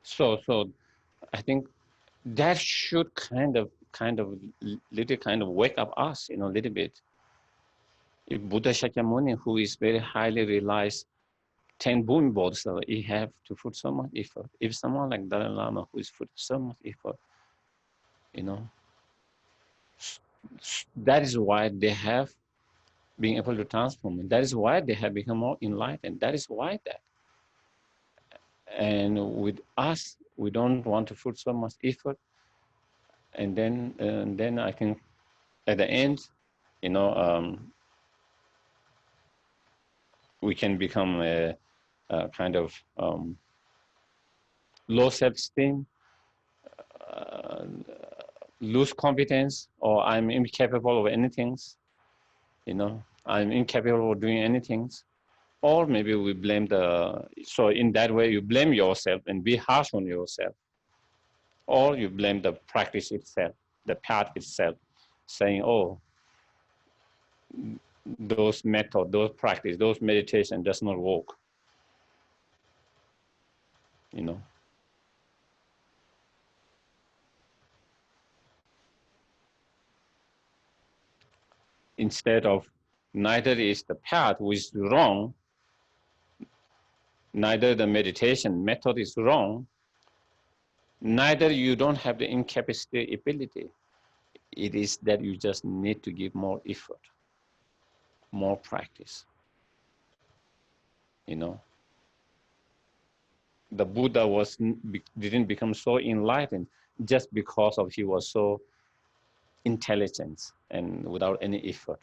So I think that should kind of wake up us, a little bit. If Buddha Shakyamuni, who is very highly realized, 10 Bhumi Bodhisattvas, he have to put so much effort. If someone like Dalai Lama, who is put so much effort, that is why they have been able to transform. That is why they have become more enlightened. That is why that. And with us, we don't want to put so much effort. And then I think at the end, we can become a kind of low self-esteem, lose competence, or I'm incapable of anything. I'm incapable of doing anything. Or maybe we blame so in that way you blame yourself and be harsh on yourself. Or you blame the practice itself, the path itself, saying, oh, those methods, those practice, those meditation does not work. Instead of neither is the path which is wrong, neither the meditation method is wrong, neither you don't have the incapacity ability. It is that you just need to give more effort, more practice. The Buddha didn't become so enlightened just because of he was so intelligent and without any effort.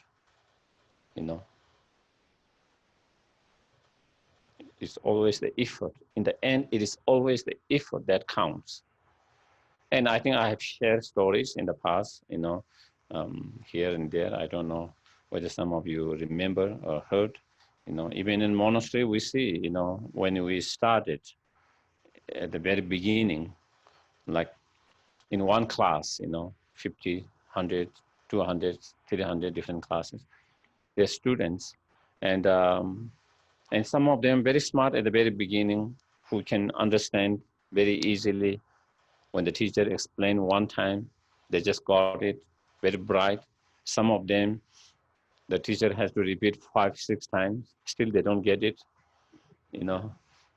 It's always the effort. In the end, it is always the effort that counts. And I think I have shared stories in the past, here and there. I don't know whether some of you remember or heard. Even in monastery, we see, when we started at the very beginning, like in one class, 50, 100, 200, 300 different classes. They're students, and some of them very smart at the very beginning, who can understand very easily. When the teacher explained one time, they just got it, very bright. Some of them, the teacher has to repeat 5, 6 times, still they don't get it,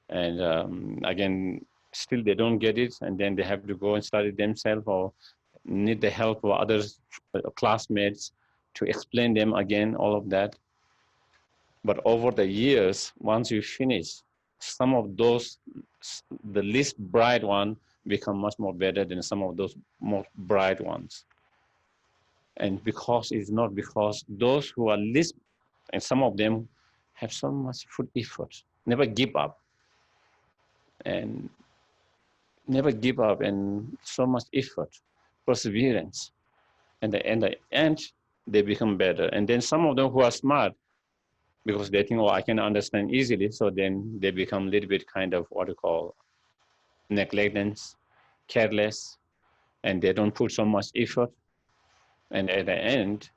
And again, still they don't get it, and then they have to go and study themselves or need the help of other classmates to explain them again, all of that. But over the years, once you finish, some of those, the least bright one become much more better than some of those more bright ones. And because it's not because those who are least, and some of them have so much food effort, never give up, and so much effort, perseverance. And in the end, they become better. And then some of them who are smart, because they think, oh, I can understand easily, so then they become a little bit kind of what you call negligent, careless, and they don't put so much effort. And at the end,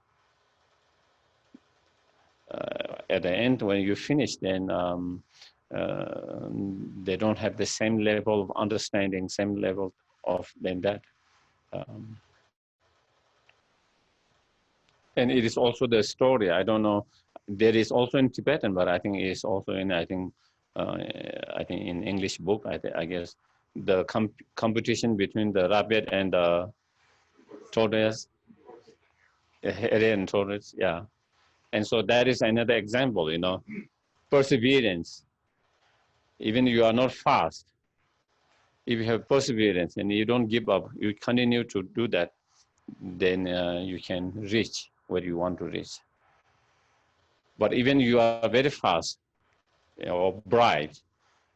when you finish, then they don't have the same level of understanding, same level of than that. And it is also the story. I don't know. There is also in Tibetan, but I think it is also in in English book. I guess the competition between the rabbit and the tortoise, hare and tortoise. Yeah, and so that is another example. Perseverance. Even you are not fast, if you have perseverance and you don't give up, you continue to do that, then you can reach where you want to reach. But even you are very fast or bright,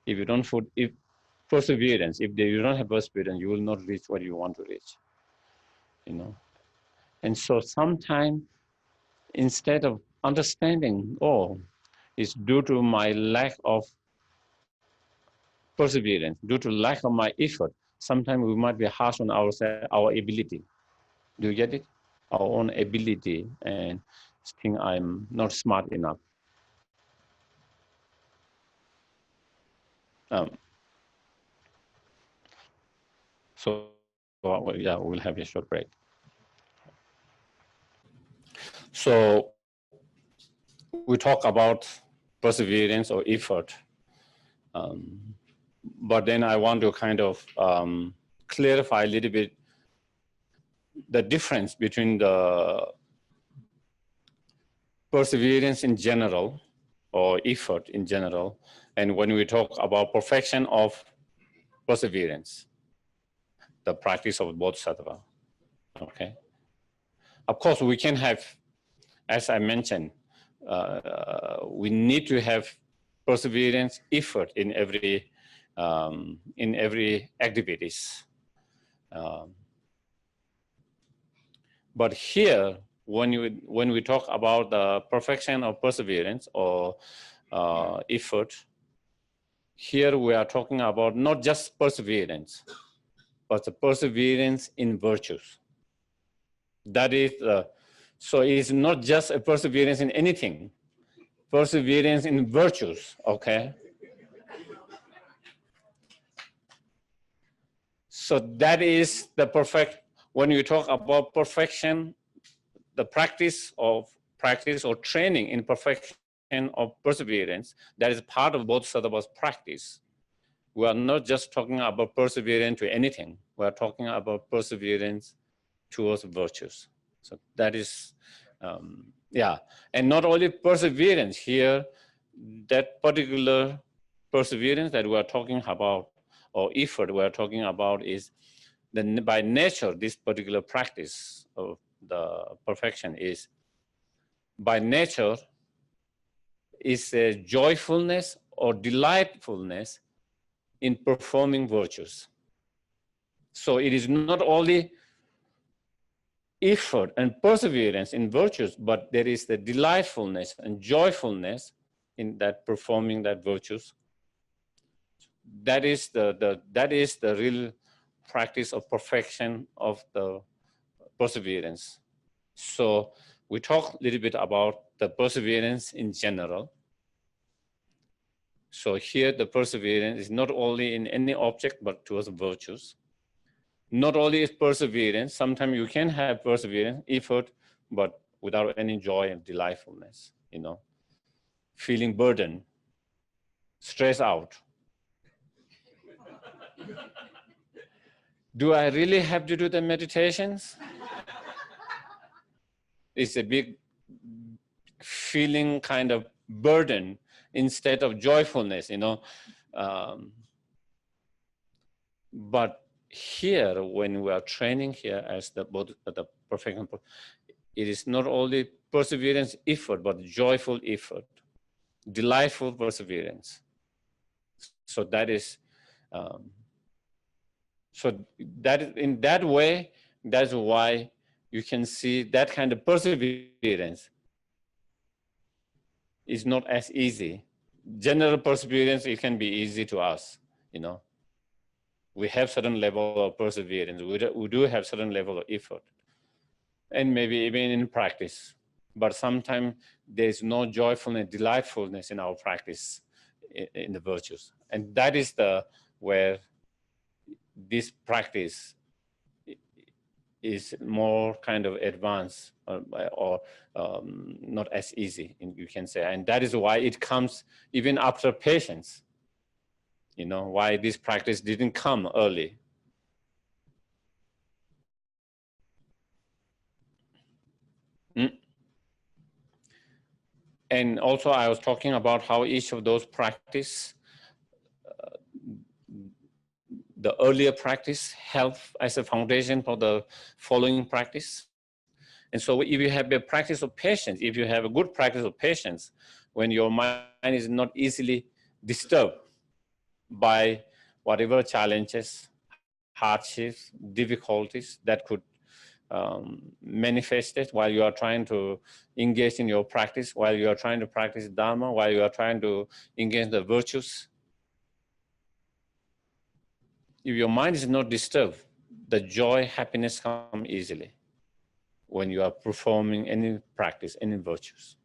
if you don't put perseverance, if you don't have perseverance, you will not reach what you want to reach. And so sometimes instead of understanding, oh, it's due to my lack of perseverance, due to lack of my effort, sometimes we might be harsh on our ability. Do you get it? Our own ability, and think I'm not smart enough. So yeah, we'll have a short break. So we talk about perseverance or effort, but then I want to kind of clarify a little bit the difference between the perseverance in general or effort in general, and when we talk about perfection of perseverance, the practice of Bodhisattva. Okay. Of course, we can have, as I mentioned, we need to have perseverance, effort in every activities. But here, when we talk about the perfection of perseverance or effort, here we are talking about not just perseverance, but the perseverance in virtues. That is, so it's not just a perseverance in anything, perseverance in virtues, okay? So that is the perfect, when you talk about perfection, the practice or training in perfection of perseverance, that is part of Bodhisattva's practice. We are not just talking about perseverance to anything. We are talking about perseverance towards virtues. So that is, yeah. And not only perseverance here, that particular perseverance that we are talking about, or effort we are talking about, is by nature, this particular practice of the perfection is, by nature, is a joyfulness or delightfulness in performing virtues. So it is not only effort and perseverance in virtues, but there is the delightfulness and joyfulness in that performing that virtues. That is the real practice of perfection of the perseverance. So we talk a little bit about the perseverance in general. So here the perseverance is not only in any object, but towards virtues. Not only is perseverance, sometimes you can have perseverance, effort, but without any joy and delightfulness, feeling burdened, stressed out. Do I really have to do the meditations? It's a big feeling kind of burden instead of joyfulness, but here, when we are training here as the perfect, it is not only perseverance effort, but joyful effort, delightful perseverance. So that is, in that way, that's why you can see that kind of perseverance is not as easy. General perseverance, it can be easy to us, We have certain level of perseverance. We do have certain level of effort. And maybe even in practice. But sometimes there's no joyfulness, delightfulness in our practice, in the virtues. And that is where this practice is more kind of advanced or not as easy, you can say. And that is why it comes even after patience. Why this practice didn't come early. And also I was talking about how each of those practice, the earlier practice help as a foundation for the following practice. And so if you have a practice of patience, if you have a good practice of patience, when your mind is not easily disturbed by whatever challenges, hardships, difficulties that could manifest it while you are trying to engage in your practice, while you are trying to practice Dharma, while you are trying to engage the virtues. If your mind is not disturbed, the joy, happiness come easily when you are performing any practice, any virtues.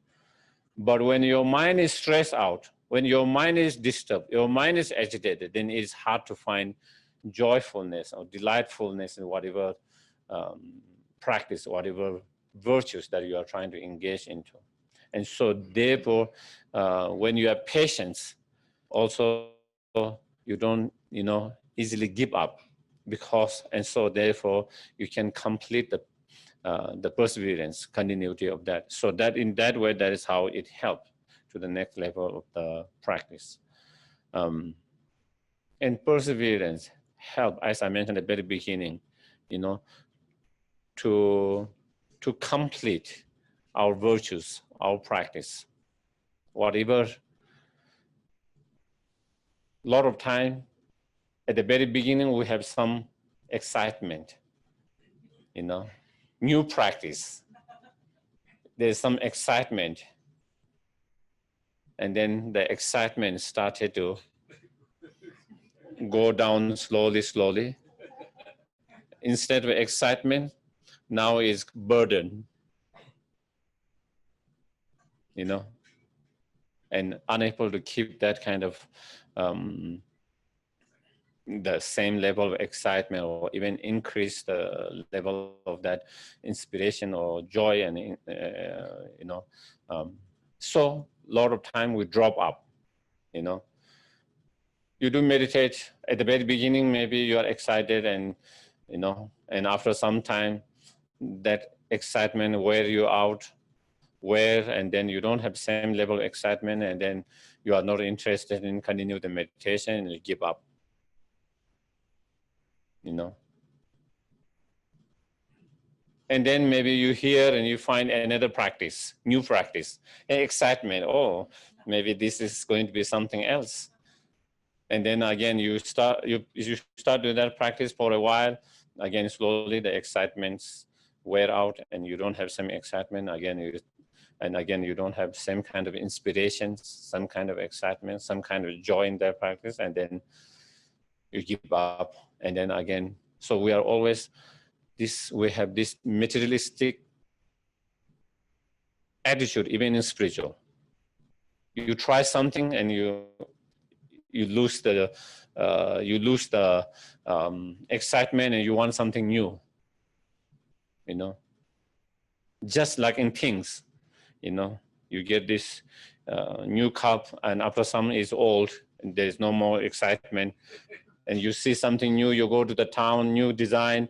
But when your mind is stressed out, when your mind is disturbed, your mind is agitated, then it's hard to find joyfulness or delightfulness in whatever practice, whatever virtues that you are trying to engage into. And so therefore, when you have patience, also you don't, easily give up, because, and so therefore you can complete the perseverance, continuity of that. So that in that way, that is how it helps to the next level of the practice. And perseverance help, as I mentioned at the very beginning, to complete our virtues, our practice. Whatever, a lot of time, at the very beginning, we have some excitement, new practice. There's some excitement. And then the excitement started to go down slowly. Instead of excitement, now is burden, and unable to keep that kind of the same level of excitement, or even increase the level of that inspiration or joy, and so a lot of time we drop up. You do meditate at the very beginning, maybe you are excited, and and after some time that excitement wear you out, and then you don't have the same level of excitement, and then you are not interested in continue the meditation, and you give up. And then maybe you hear and you find another practice, new practice, excitement. Oh, maybe this is going to be something else. And then again, you start doing that practice for a while. Again, slowly the excitements wear out, and you don't have some excitement. Again, you don't have same kind of inspiration, some kind of excitement, some kind of joy in that practice, and then you give up. And then again, so we are always we have this materialistic attitude, even in spiritual. You try something and you lose the excitement, and you want something new. Just like in things, you get this new cup, and after some is old, and there is no more excitement. And you see something new, you go to the town, new design,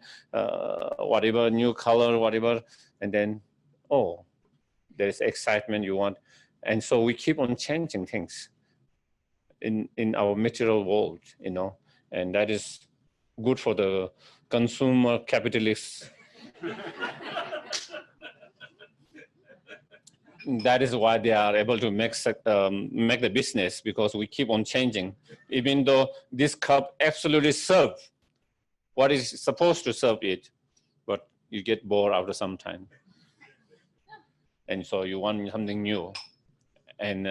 whatever, new color, whatever, and then, oh, there's excitement you want. And so we keep on changing things in our material world, and that is good for the consumer capitalists. That is why they are able to make the business, because we keep on changing. Even though this cup absolutely serves what is supposed to serve it, but you get bored after some time. And so you want something new. And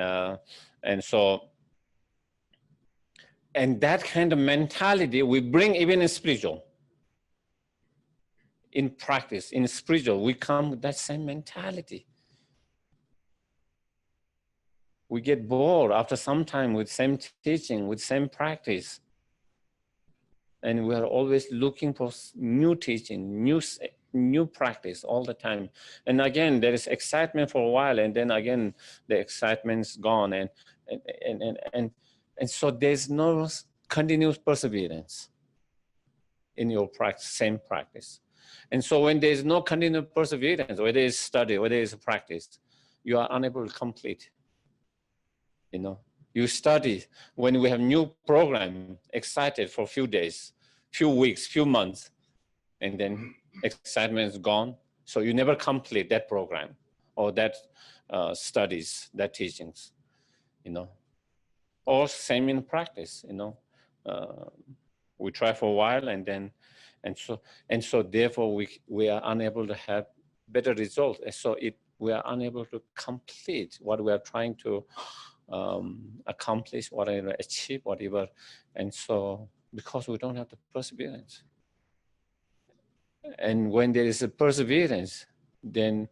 that kind of mentality we bring even in spiritual. In practice, in spiritual, we come with that same mentality. We get bored after some time with same teaching, with same practice. And we are always looking for new teaching, new practice all the time. And again, there is excitement for a while, and then again, the excitement's gone. And so there's no continuous perseverance in your practice, same practice. And so when there's no continuous perseverance, whether it's study, whether it's practice, you are unable to complete. You study when we have new program, excited for a few days, few weeks, few months, and then excitement is gone. So you never complete that program or that studies, that teachings, Or same in practice, we try for a while and so therefore we are unable to have better results. And so we are unable to complete what we are trying to accomplish, whatever, achieve, whatever. And so, because we don't have the perseverance. And when there is a perseverance, then,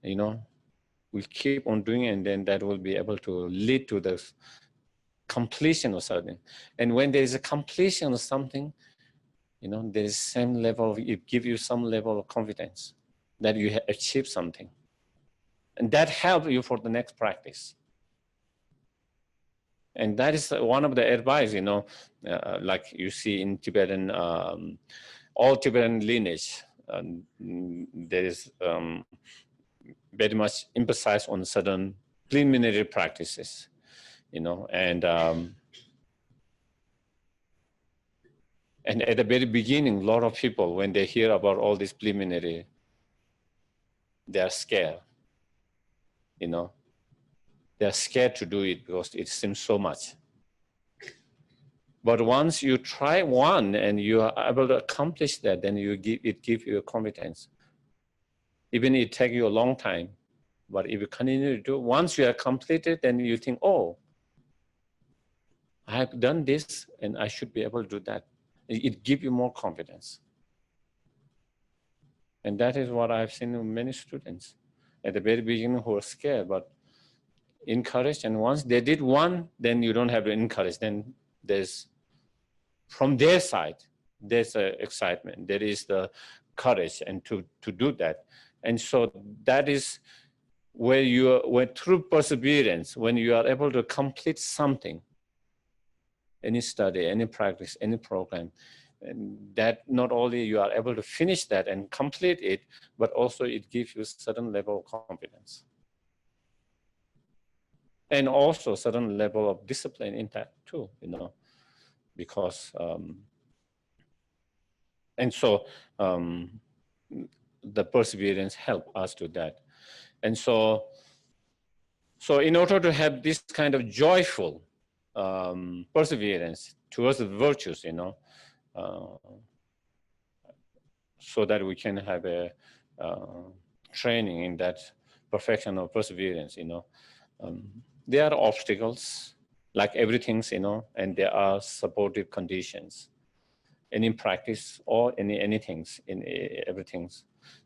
we keep on doing it, and then that will be able to lead to the completion of something. And when there is a completion of something, there is same level, it gives you some level of confidence that you have achieved something. And that helps you for the next practice. And that is one of the advice, like you see in Tibetan, all Tibetan lineage, there is very much emphasized on certain preliminary practices, and at the very beginning, a lot of people, when they hear about all this preliminary, they are scared, They're scared to do it because it seems so much. But once you try one and you are able to accomplish that, then it gives you a confidence. Even it takes you a long time, but if you continue to do it, once you have completed, then you think, oh, I have done this and I should be able to do that. It gives you more confidence. And that is what I've seen in many students at the very beginning who are scared, but encouraged. And once they did one, then you don't have to encourage. Then there's, from their side, there's excitement. There is the courage and to do that. And so that is where through perseverance, when you are able to complete something, any study, any practice, any program, and that not only you are able to finish that and complete it, but also it gives you a certain level of confidence. And also a certain level of discipline in that too, because, and so the perseverance help us to that. And so in order to have this kind of joyful perseverance towards the virtues, so that we can have a training in that perfection of perseverance, there are obstacles, like everything, and there are supportive conditions, and in practice or anything, in everything.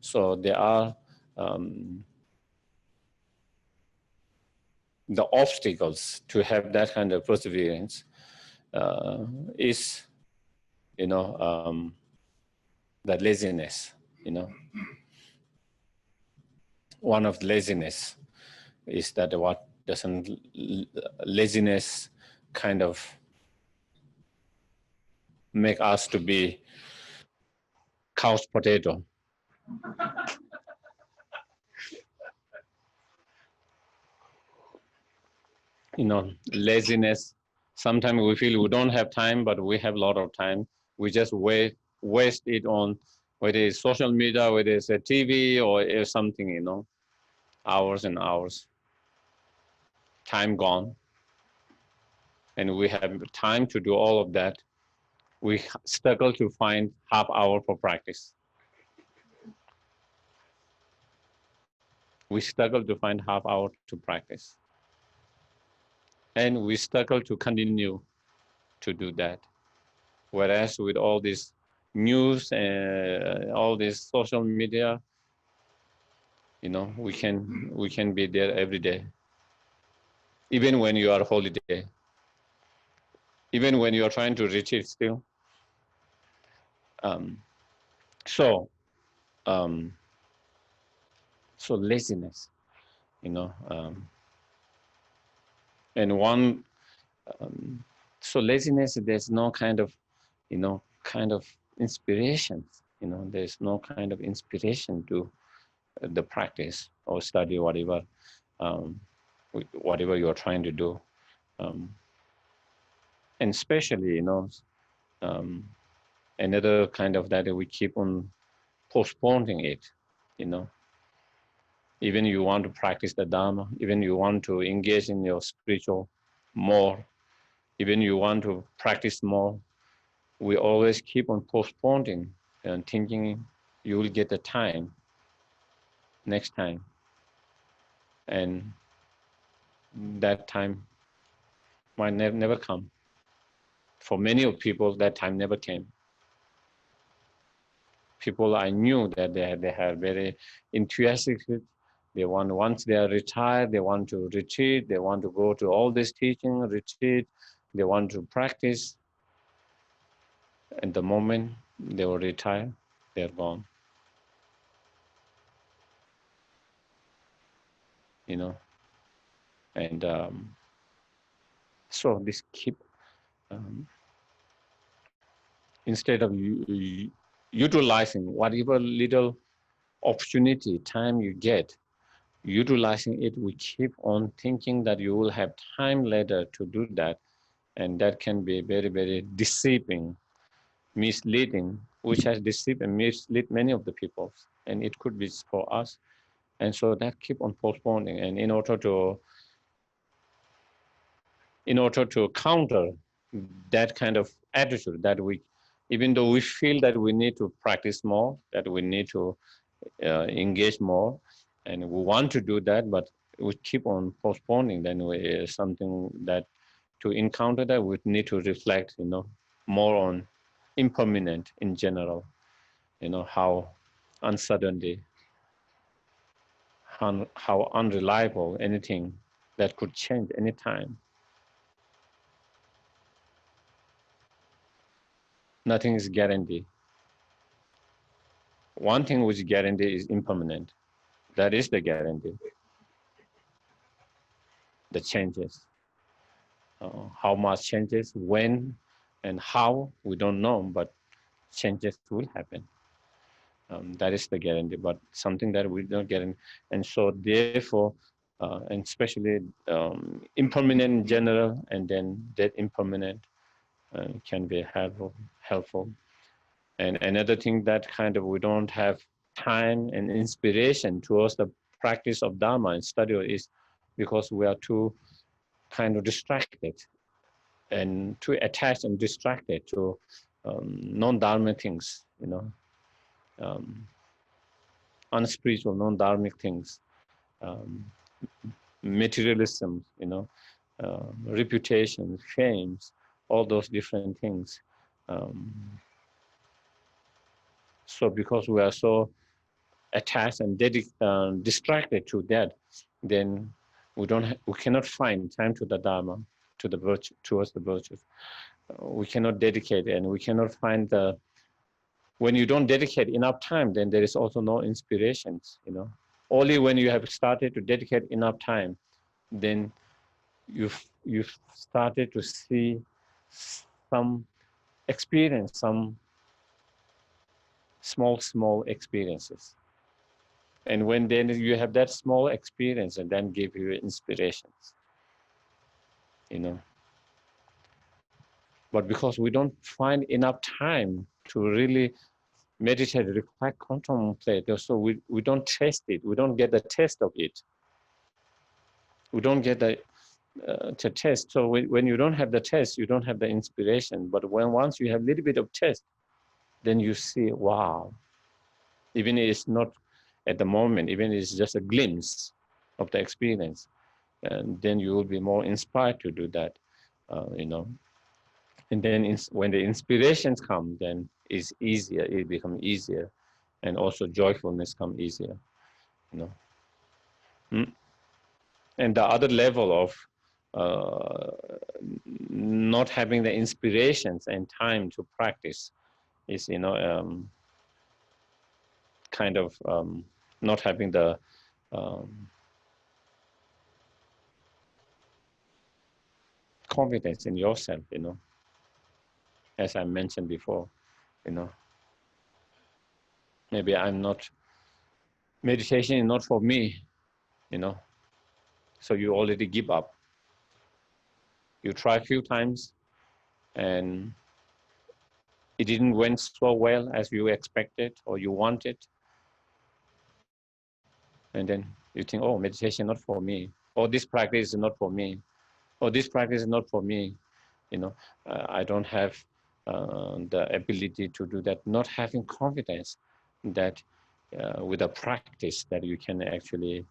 So there are the obstacles to have that kind of perseverance is, the laziness, One of the laziness is that what doesn't, laziness kind of make us to be couch potato. Laziness. Sometimes we feel we don't have time, but we have a lot of time. We just waste it on whether it's social media, whether it's a TV or something, hours and hours. Time gone. And we have time to do all of that. We struggle to find half hour for practice. We struggle to find half hour to practice. And we struggle to continue to do that. Whereas with all this news and all this social media, we can be there every day. Even when you are on holiday, even when you are trying to retreat still. So laziness, and one, so laziness, there's no kind of inspiration, there's no kind of inspiration to the practice or study, whatever you are trying to do. And especially, another kind of that we keep on postponing it, Even you want to practice the Dharma, even you want to engage in your spiritual more, even you want to practice more, we always keep on postponing and thinking you will get the time next time. And that time might never come. For many of people, that time never came. People I knew that they had very enthusiastic. They want, once they are retired, they want to retreat, they want to go to all this teaching, retreat, they want to practice. And the moment they will retire, they're gone. And so this keep, instead of utilizing whatever little opportunity, time you get, utilizing it, we keep on thinking that you will have time later to do that. And that can be very, very deceiving, misleading, which has deceived and misled many of the people. And it could be for us. And so that keep on postponing. And in order to counter that kind of attitude, that we, even though we feel that we need to practice more, that we need to engage more, and we want to do that, but we keep on postponing, then something that to encounter that we need to reflect, more on impermanent in general, how uncertainty, how unreliable anything that could change anytime. Nothing is guaranteed. One thing which is guaranteed is impermanent. That is the guarantee. The changes. How much changes, when, and how, we don't know, but changes will happen. That is the guarantee, but something that we don't guarantee. And so therefore, and especially impermanent in general, and then that impermanent can be helpful. And another thing that kind of we don't have time and inspiration towards the practice of Dharma and study is because we are too kind of distracted and too attached and distracted to non-dharmic things, unspiritual, non-dharmic things, materialism, reputation, fames, all those different things. So because we are so attached and distracted to that, then we cannot find time to the Dharma, to the virtue, towards the virtues. We cannot dedicate, and we cannot find the. When you don't dedicate enough time, then there is also no inspirations. Only when you have started to dedicate enough time, then you've started to see some experience some small experiences. And when then you have that small experience, and then give you inspirations, you know. But because we don't find enough time to really meditate, reflect, contemplate, so we don't taste it. We don't get the taste of it. We don't get the taste. So when you don't have the taste, you don't have the inspiration. But once you have a little bit of taste, then you see, wow, even if it's not at the moment, even if it's just a glimpse of the experience, and then you will be more inspired to do that, you know. And then when the inspirations come, then it's easier, it becomes easier, and also joyfulness comes easier, you know. And the other level of not having the inspirations and time to practice is, you know, kind of not having the confidence in yourself, you know, as I mentioned before, you know. Maybe meditation is not for me, you know. So you already give up. You try a few times and it didn't went so well as you expected or you wanted. And then you think, oh, meditation not for me. Or this practice is not for me. Or this practice is not for me. You know, I don't have the ability to do that. Not having confidence that with a practice that you can actually,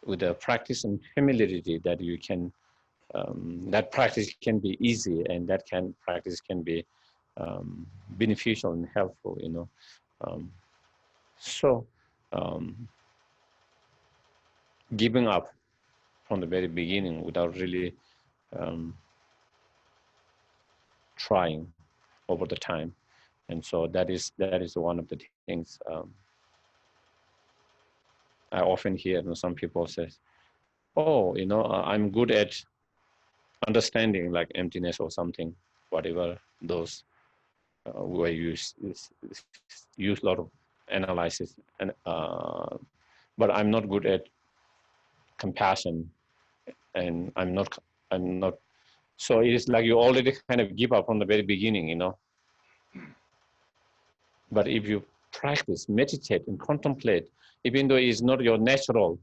with a practice and familiarity that you can, that practice can be easy, and that practice can be beneficial and helpful, you know. So giving up from the very beginning without really trying over the time, and so that is one of the things I often hear. You know, some people say, "Oh, you know, I'm good at understanding like emptiness or something, whatever those where you use a lot of analysis, and but I'm not good at compassion, and I'm not. So it is like you already kind of give up from the very beginning, you know. But if you practice, meditate, and contemplate, even though it's not your natural,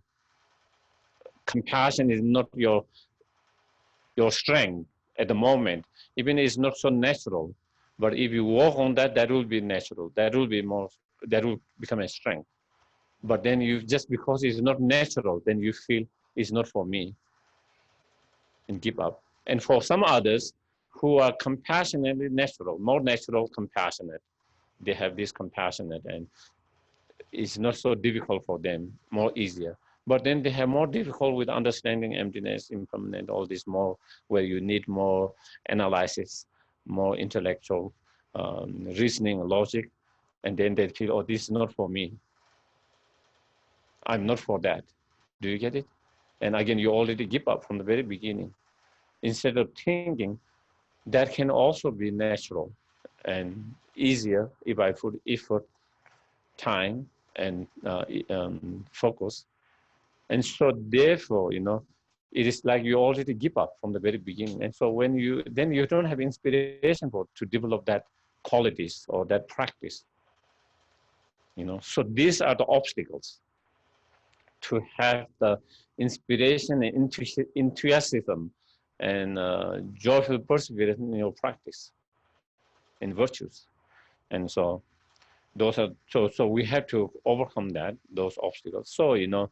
compassion is not your strength at the moment, even it's not so natural, but if you work on that, that will be natural. That will be more. That will become a strength. But then you just because it's not natural, then you feel it's not for me, and give up. And for some others who are compassionately natural, more natural, compassionate, they have this compassionate, and it's not so difficult for them, more easier. But then they have more difficult with understanding emptiness, impermanent, all this more, where you need more analysis, more intellectual reasoning, logic, and then they feel, oh, this is not for me. I'm not for that. Do you get it? And again, you already give up from the very beginning. Instead of thinking, that can also be natural and easier if I put effort, time, and focus. And so therefore, you know, it is like you already give up from the very beginning. And so when you don't have inspiration to develop that qualities or that practice, you know. So these are the obstacles to have the inspiration and enthusiasm and joyful perseverance in your practice in virtues. And so those are so we have to overcome those obstacles. So, you know,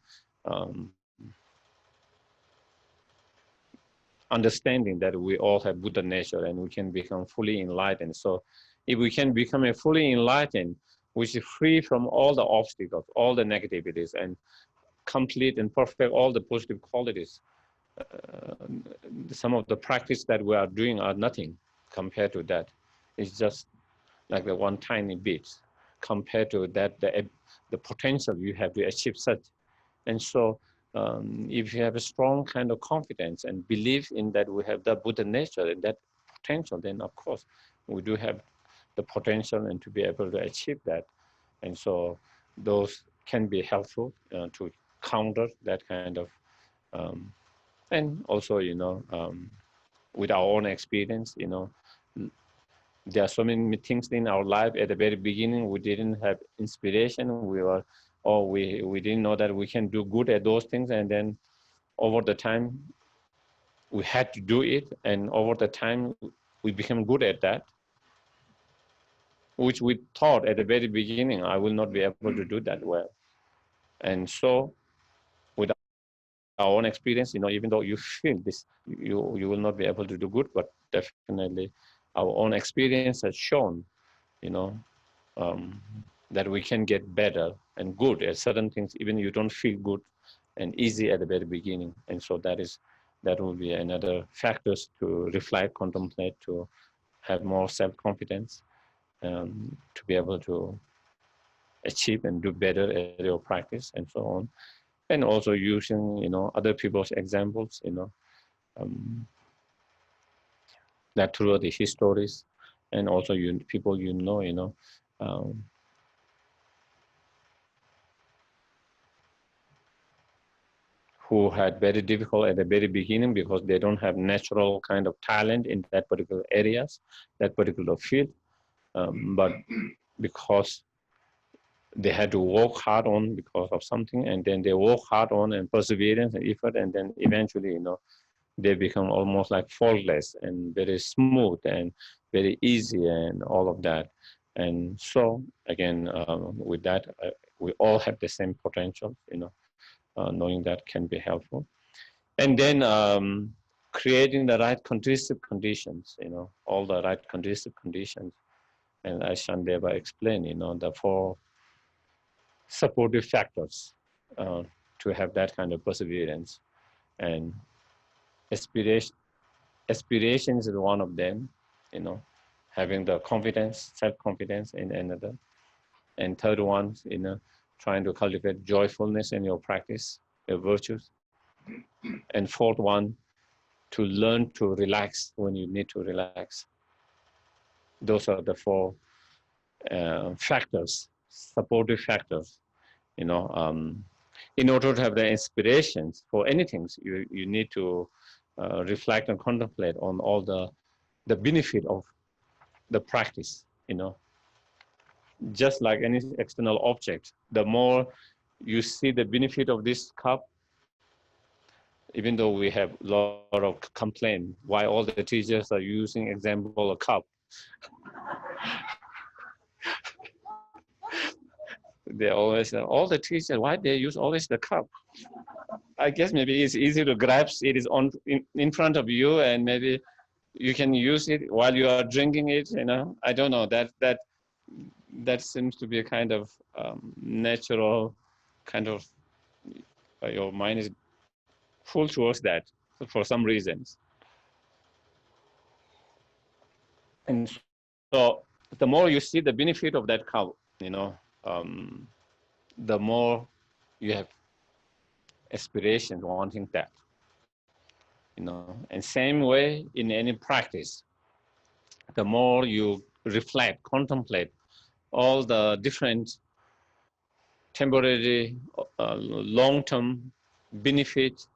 understanding that we all have Buddha nature and we can become fully enlightened. So if we can become a fully enlightened, which is free from all the obstacles, all the negativities, and complete and perfect all the positive qualities, some of the practice that we are doing are nothing compared to that. It's just like the one tiny bit compared to that, the potential you have to achieve such. And so if you have a strong kind of confidence and belief in that we have the Buddha nature and that potential, then of course we do have the potential and to be able to achieve that. And so those can be helpful to counter that kind of, and also, with our own experience, there are so many things in our life. At the very beginning, we didn't have inspiration. We didn't know that we can do good at those things. And then over the time, we had to do it. And over the time, we became good at that, which we thought at the very beginning, I will not be able to do that well. And so with our own experience, even though you feel this, you will not be able to do good, but definitely our own experience has shown, that we can get better and good at certain things, even you don't feel good and easy at the very beginning. And so that will be another factors to reflect, contemplate, to have more self-confidence, to be able to achieve and do better at your practice and so on. And also using, other people's examples, that through the histories, and also people um, who had very difficult at the very beginning because they don't have natural kind of talent in that particular areas, that particular field, but because they had to work hard on because of something, and then they work hard on and perseverance and effort, and then eventually, they become almost like faultless and very smooth and very easy and all of that. And so again, with that, we all have the same potential, knowing that can be helpful. And then creating the right conducive conditions, all the right conducive conditions. And as Shandeva explained, the four supportive factors to have that kind of perseverance. And aspiration is one of them, having the confidence, self-confidence in another. And third one, trying to cultivate joyfulness in your practice, your virtues. And fourth one, to learn to relax when you need to relax. Those are the four factors, supportive factors, in order to have the inspirations for anything, you need to reflect and contemplate on all the benefit of the practice, just like any external object. The more you see the benefit of this cup, even though we have a lot of complaint why all the teachers are using example a cup. They always say, all the teachers, why they use always the cup? I guess maybe it's easy to grasp. It is in front of you, and maybe you can use it while you are drinking it. I don't know. That seems to be a kind of natural kind of. Your mind is pulled towards that for some reasons. And so the more you see the benefit of that cow, the more you have aspiration wanting that, and same way in any practice, the more you reflect, contemplate all the different temporary, long-term benefit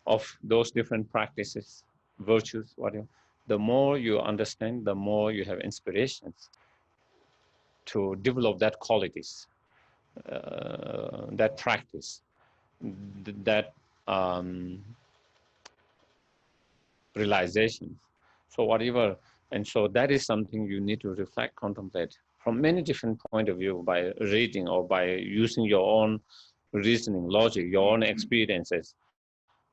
of those different practices, virtues, whatever, the more you understand, the more you have inspirations to develop that qualities, that practice, that realization. So whatever, and so that is something you need to reflect, contemplate from many different point of view, by reading or by using your own reasoning, logic, your own experiences.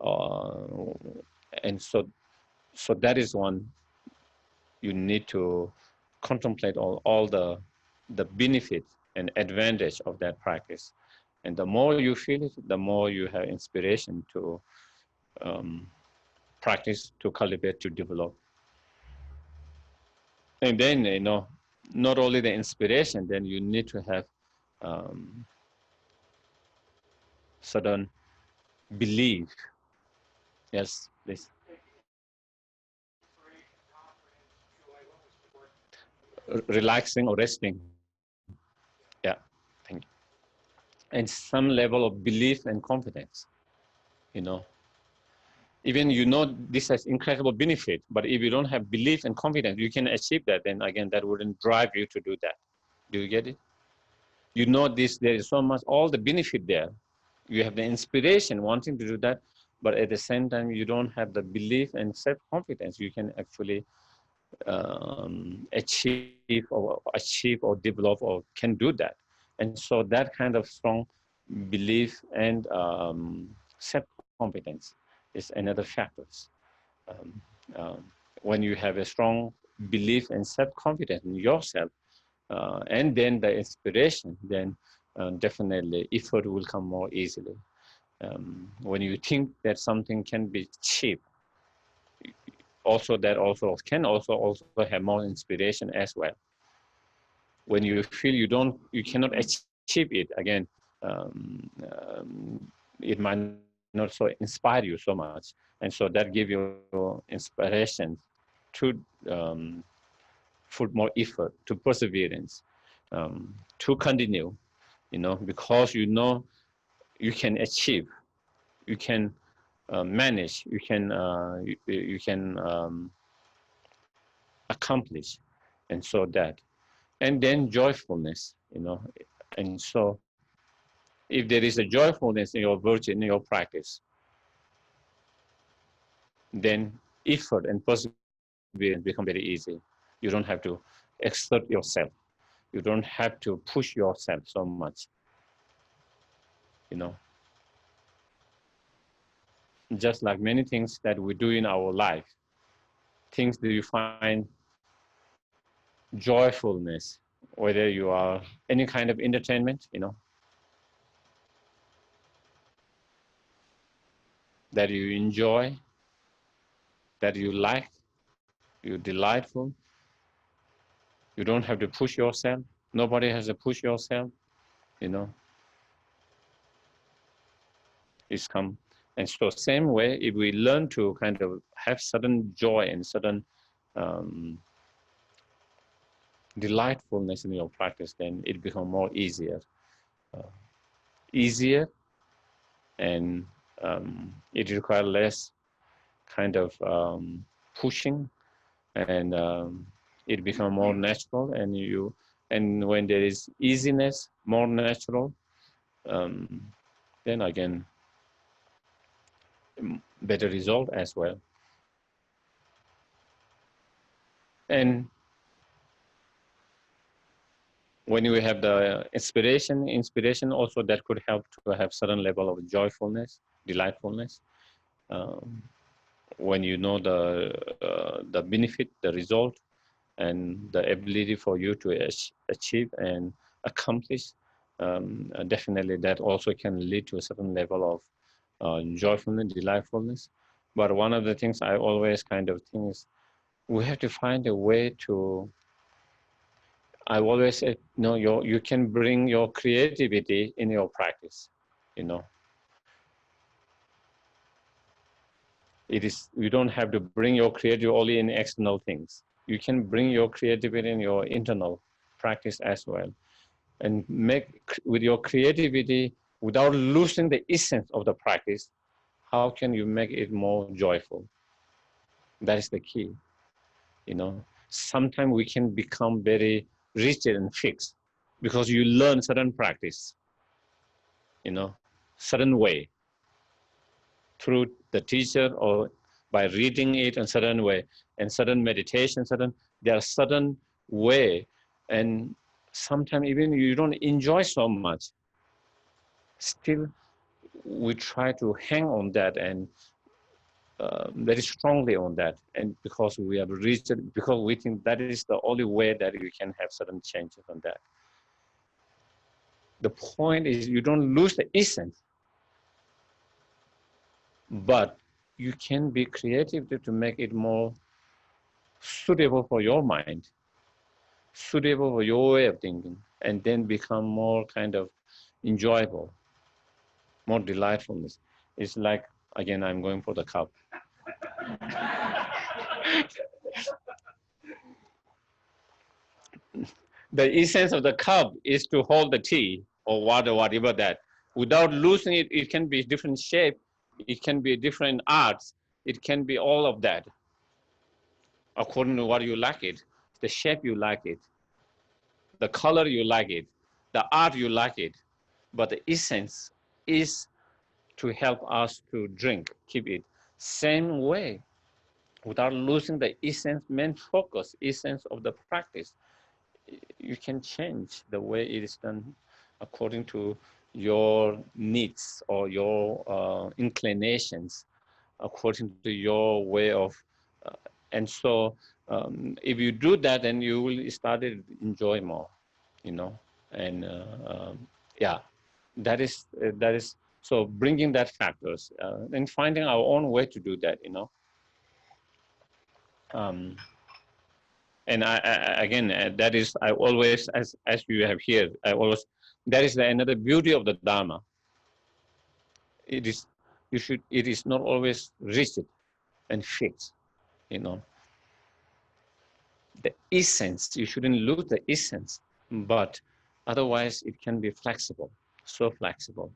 And so that is one you need to contemplate all the benefit and advantage of that practice. And the more you feel it, the more you have inspiration to practice, to cultivate, to develop. And then, not only the inspiration, then you need to have certain belief. Yes, please. relaxing or resting. Yeah, thank you. And some level of belief and confidence, Even this has incredible benefit, but if you don't have belief and confidence, you can achieve that, then again, that wouldn't drive you to do that. Do you get it? There is so much, all the benefit there. You have the inspiration wanting to do that, but at the same time, you don't have the belief and self-confidence. You can actually achieve or develop or can do that. And so that kind of strong belief and self-confidence is another factors. Um, um, when you have a strong belief and self-confidence in yourself, and then the inspiration, then definitely effort will come more easily. When you think that something can be achieved, that can also have more inspiration as well. When you feel you cannot achieve it, again, um, um, it might not so inspire you so much, and so that give you inspiration to put more effort, to perseverance, to continue, because you can achieve, you can manage, you can accomplish, and so that, and then joyfulness, and so if there is a joyfulness in your virtue, in your practice, then effort and perseverance become very easy. You don't have to exert yourself. You don't have to push yourself so much. Just like many things that we do in our life, things that you find joyfulness, whether you are any kind of entertainment, that you enjoy, that you like, you're delightful. You don't have to push yourself. Nobody has to push yourself, you know. It's come. And so same way, if we learn to kind of have certain joy and certain um, delightfulness in your practice, then it becomes more easier. Easier, and it requires less kind of pushing, and it becomes more natural, and when there is easiness, more natural, then again, better result as well. And when you have the inspiration also, that could help to have certain level of joyfulness, delightfulness. Um, when you know the benefit, the result, and the ability for you to achieve and accomplish, definitely that also can lead to a certain level of joyfulness, delightfulness. But one of the things I always kind of think is we have to find a way to. I always say, you can bring your creativity in your practice. You don't have to bring your creativity only in external things. You can bring your creativity in your internal practice as well, and make with your creativity without losing the essence of the practice. How can you make it more joyful? That is the key. Sometimes we can become very rigid and fixed because you learn certain practice, certain way, through the teacher or by reading it in certain way, and certain meditation, there are certain way, and sometimes even you don't enjoy so much. Still, we try to hang on that and very strongly on that, and because we have reached it, because we think that is the only way that you can have certain changes on that. The point is you don't lose the essence, but you can be creative to make it more suitable for your mind, suitable for your way of thinking, and then become more kind of enjoyable, more delightfulness. It's like, again, I'm going for the cup. The essence of the cup is to hold the tea or water, whatever that. Without losing it, it can be different shape, it can be different arts, it can be all of that, according to what you like it, the shape you like it, the color you like it, the art you like it. But the essence is to help us to drink, keep it. Same way, without losing the essence, main focus, essence of the practice, you can change the way it is done according to your needs or your inclinations, according to your way of, and so if you do that, then you will start to enjoy more, you know, and yeah, that is so bringing that factors and finding our own way to do that, you know. And I again, that is, I always, as you have heard, I always, that is another beauty of the Dharma. It is, it is not always rigid and fixed, you know. The essence, you shouldn't lose the essence, but otherwise it can be flexible, so flexible.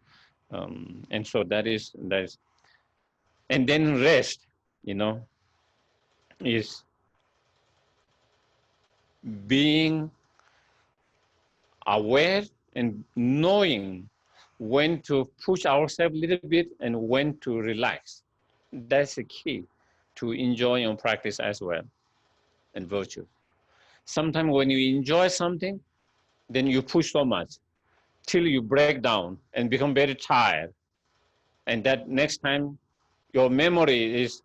And so that is, and then rest, you know, is being aware and knowing when to push ourselves a little bit and when to relax. That's the key to enjoy and practice as well, and virtue. Sometimes when you enjoy something, then you push so much till you break down and become very tired. And that next time your memory is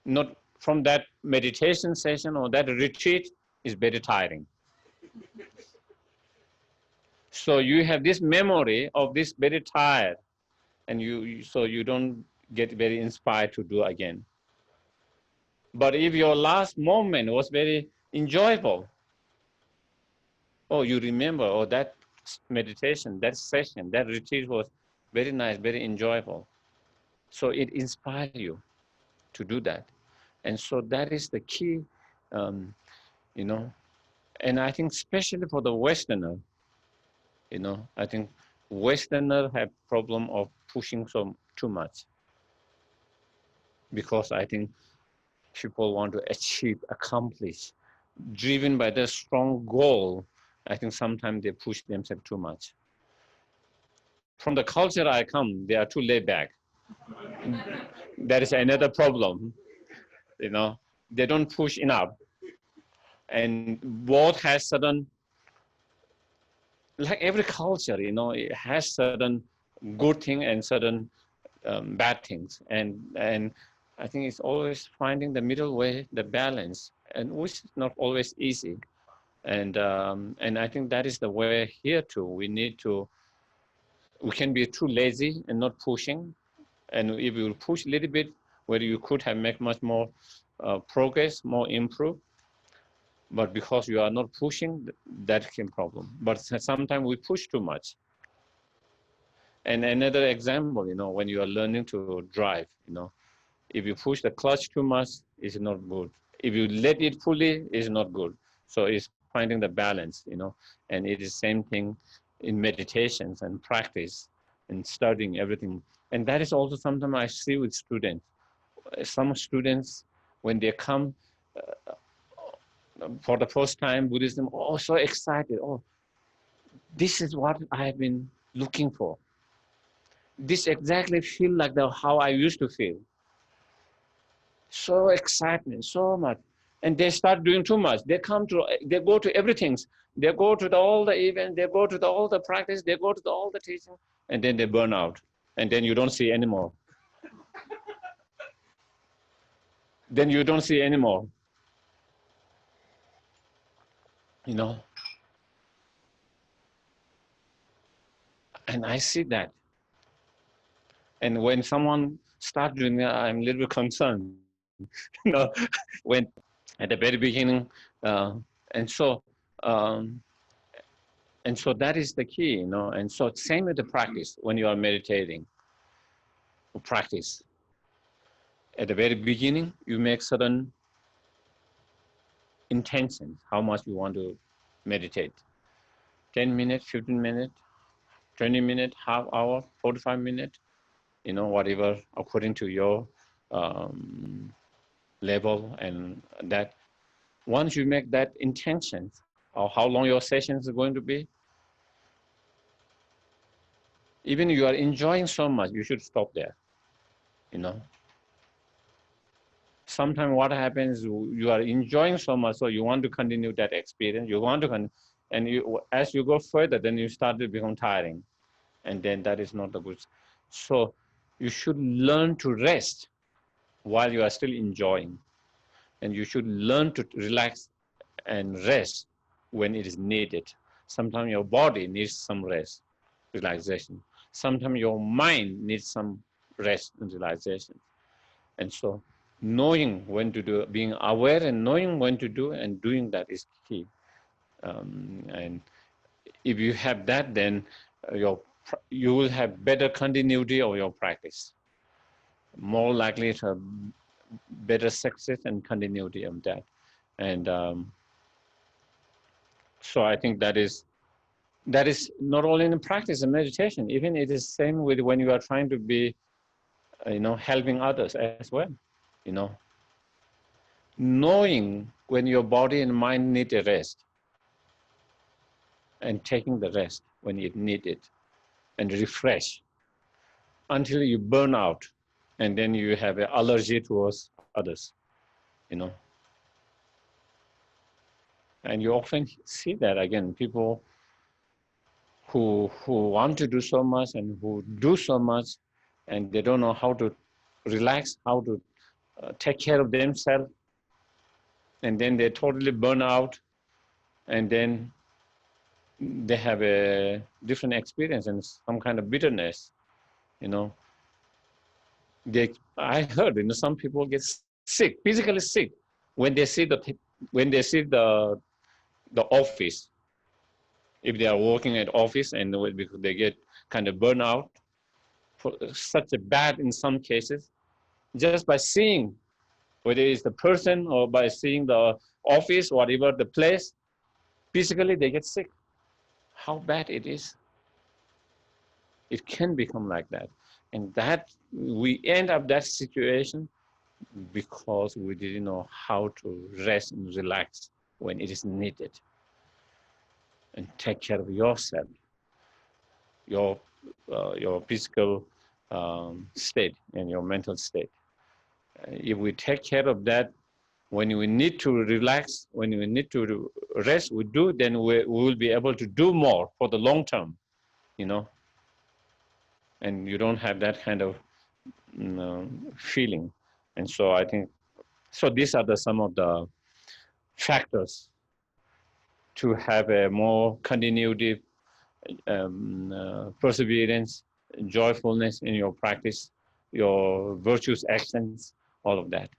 not from that meditation session or that retreat is very tiring. So you have this memory of this very tired, and so you don't get very inspired to do again. But if your last moment was very enjoyable, oh, you remember, oh, that meditation, that session, that retreat was very nice, very enjoyable. So it inspires you to do that. And so that is the key, you know. And I think especially for the Westerner, you know, I think Westerners have problem of pushing too much, because I think people want to achieve, accomplish, driven by the strong goal. I think sometimes they push themselves too much. From the culture I come, they are too laid back. That is another problem, you know. They don't push enough, and both has certain, like every culture, you know, it has certain good thing and certain bad things, and I think it's always finding the middle way, the balance, and which is not always easy. And I think that is the way here too. We can be too lazy and not pushing, and if you push a little bit, where you could have made much more progress, more improve, but because you are not pushing, that can problem. But sometimes we push too much. And another example, you know, when you are learning to drive, you know, if you push the clutch too much, it's not good. If you let it fully, it's not good. So it's finding the balance, you know, and it is same thing in meditations and practice and studying everything. And that is also sometimes I see with students. Some students, when they come for the first time Buddhism, oh, so excited. Oh, this is what I have been looking for. This exactly feel like how I used to feel. So excitement, so much. And they start doing too much. They go to everything. They go to all the events, they go to all the practice, they go to all the teaching, and then they burn out. And then you don't see anymore. Then you don't see anymore. You know? And I see that. And when someone starts doing that, I'm a little bit concerned. You know, when at the very beginning, and so that is the key, you know. And so same with the practice. When you are meditating, practice at the very beginning, you make certain intentions how much you want to meditate. 10 minutes, 15 minutes, 20 minutes, half hour, 45 minutes, whatever, according to your level. And that once you make that intention, or how long your session is going to be, even you are enjoying so much, you should stop there. Sometimes what happens, you are enjoying so much, so you want to continue that experience. You want to, and as you go further, then you start to become tiring, and then that is not the good. So you should learn to rest while you are still enjoying, and you should learn to relax and rest when it is needed. Sometimes your body needs some rest, relaxation. Sometimes your mind needs some rest and relaxation. And so knowing when to do, being aware and knowing when to do, and doing that is key. And if you have that, then you will have better continuity of your practice, more likely to have better success and continuity of that. And so I think that is not only in practice and meditation, even it is same with when you are trying to be, helping others as well. Knowing when your body and mind need a rest, and taking the rest when it needed, and refresh until you burn out, and then you have an allergy towards others, And you often see that again, people who want to do so much and who do so much, and they don't know how to relax, how to take care of themselves, and then they totally burn out, and then they have a different experience and some kind of bitterness. I heard, some people get sick, physically sick, when they see the office. If they are working at office, and because they get kind of burnout, for such a bad in some cases, just by seeing, whether it's the person or by seeing the office, whatever the place, physically they get sick. How bad it is. It can become like that. And that we end up that situation because we didn't know how to rest and relax when it is needed, and take care of yourself, your physical state and your mental state. If we take care of that, when we need to relax, when we need to rest, we do, then we will be able to do more for the long term, and you don't have that kind of feeling. And so I think, so these are some of the factors to have a more continuity, perseverance, joyfulness in your practice, your virtuous actions, all of that.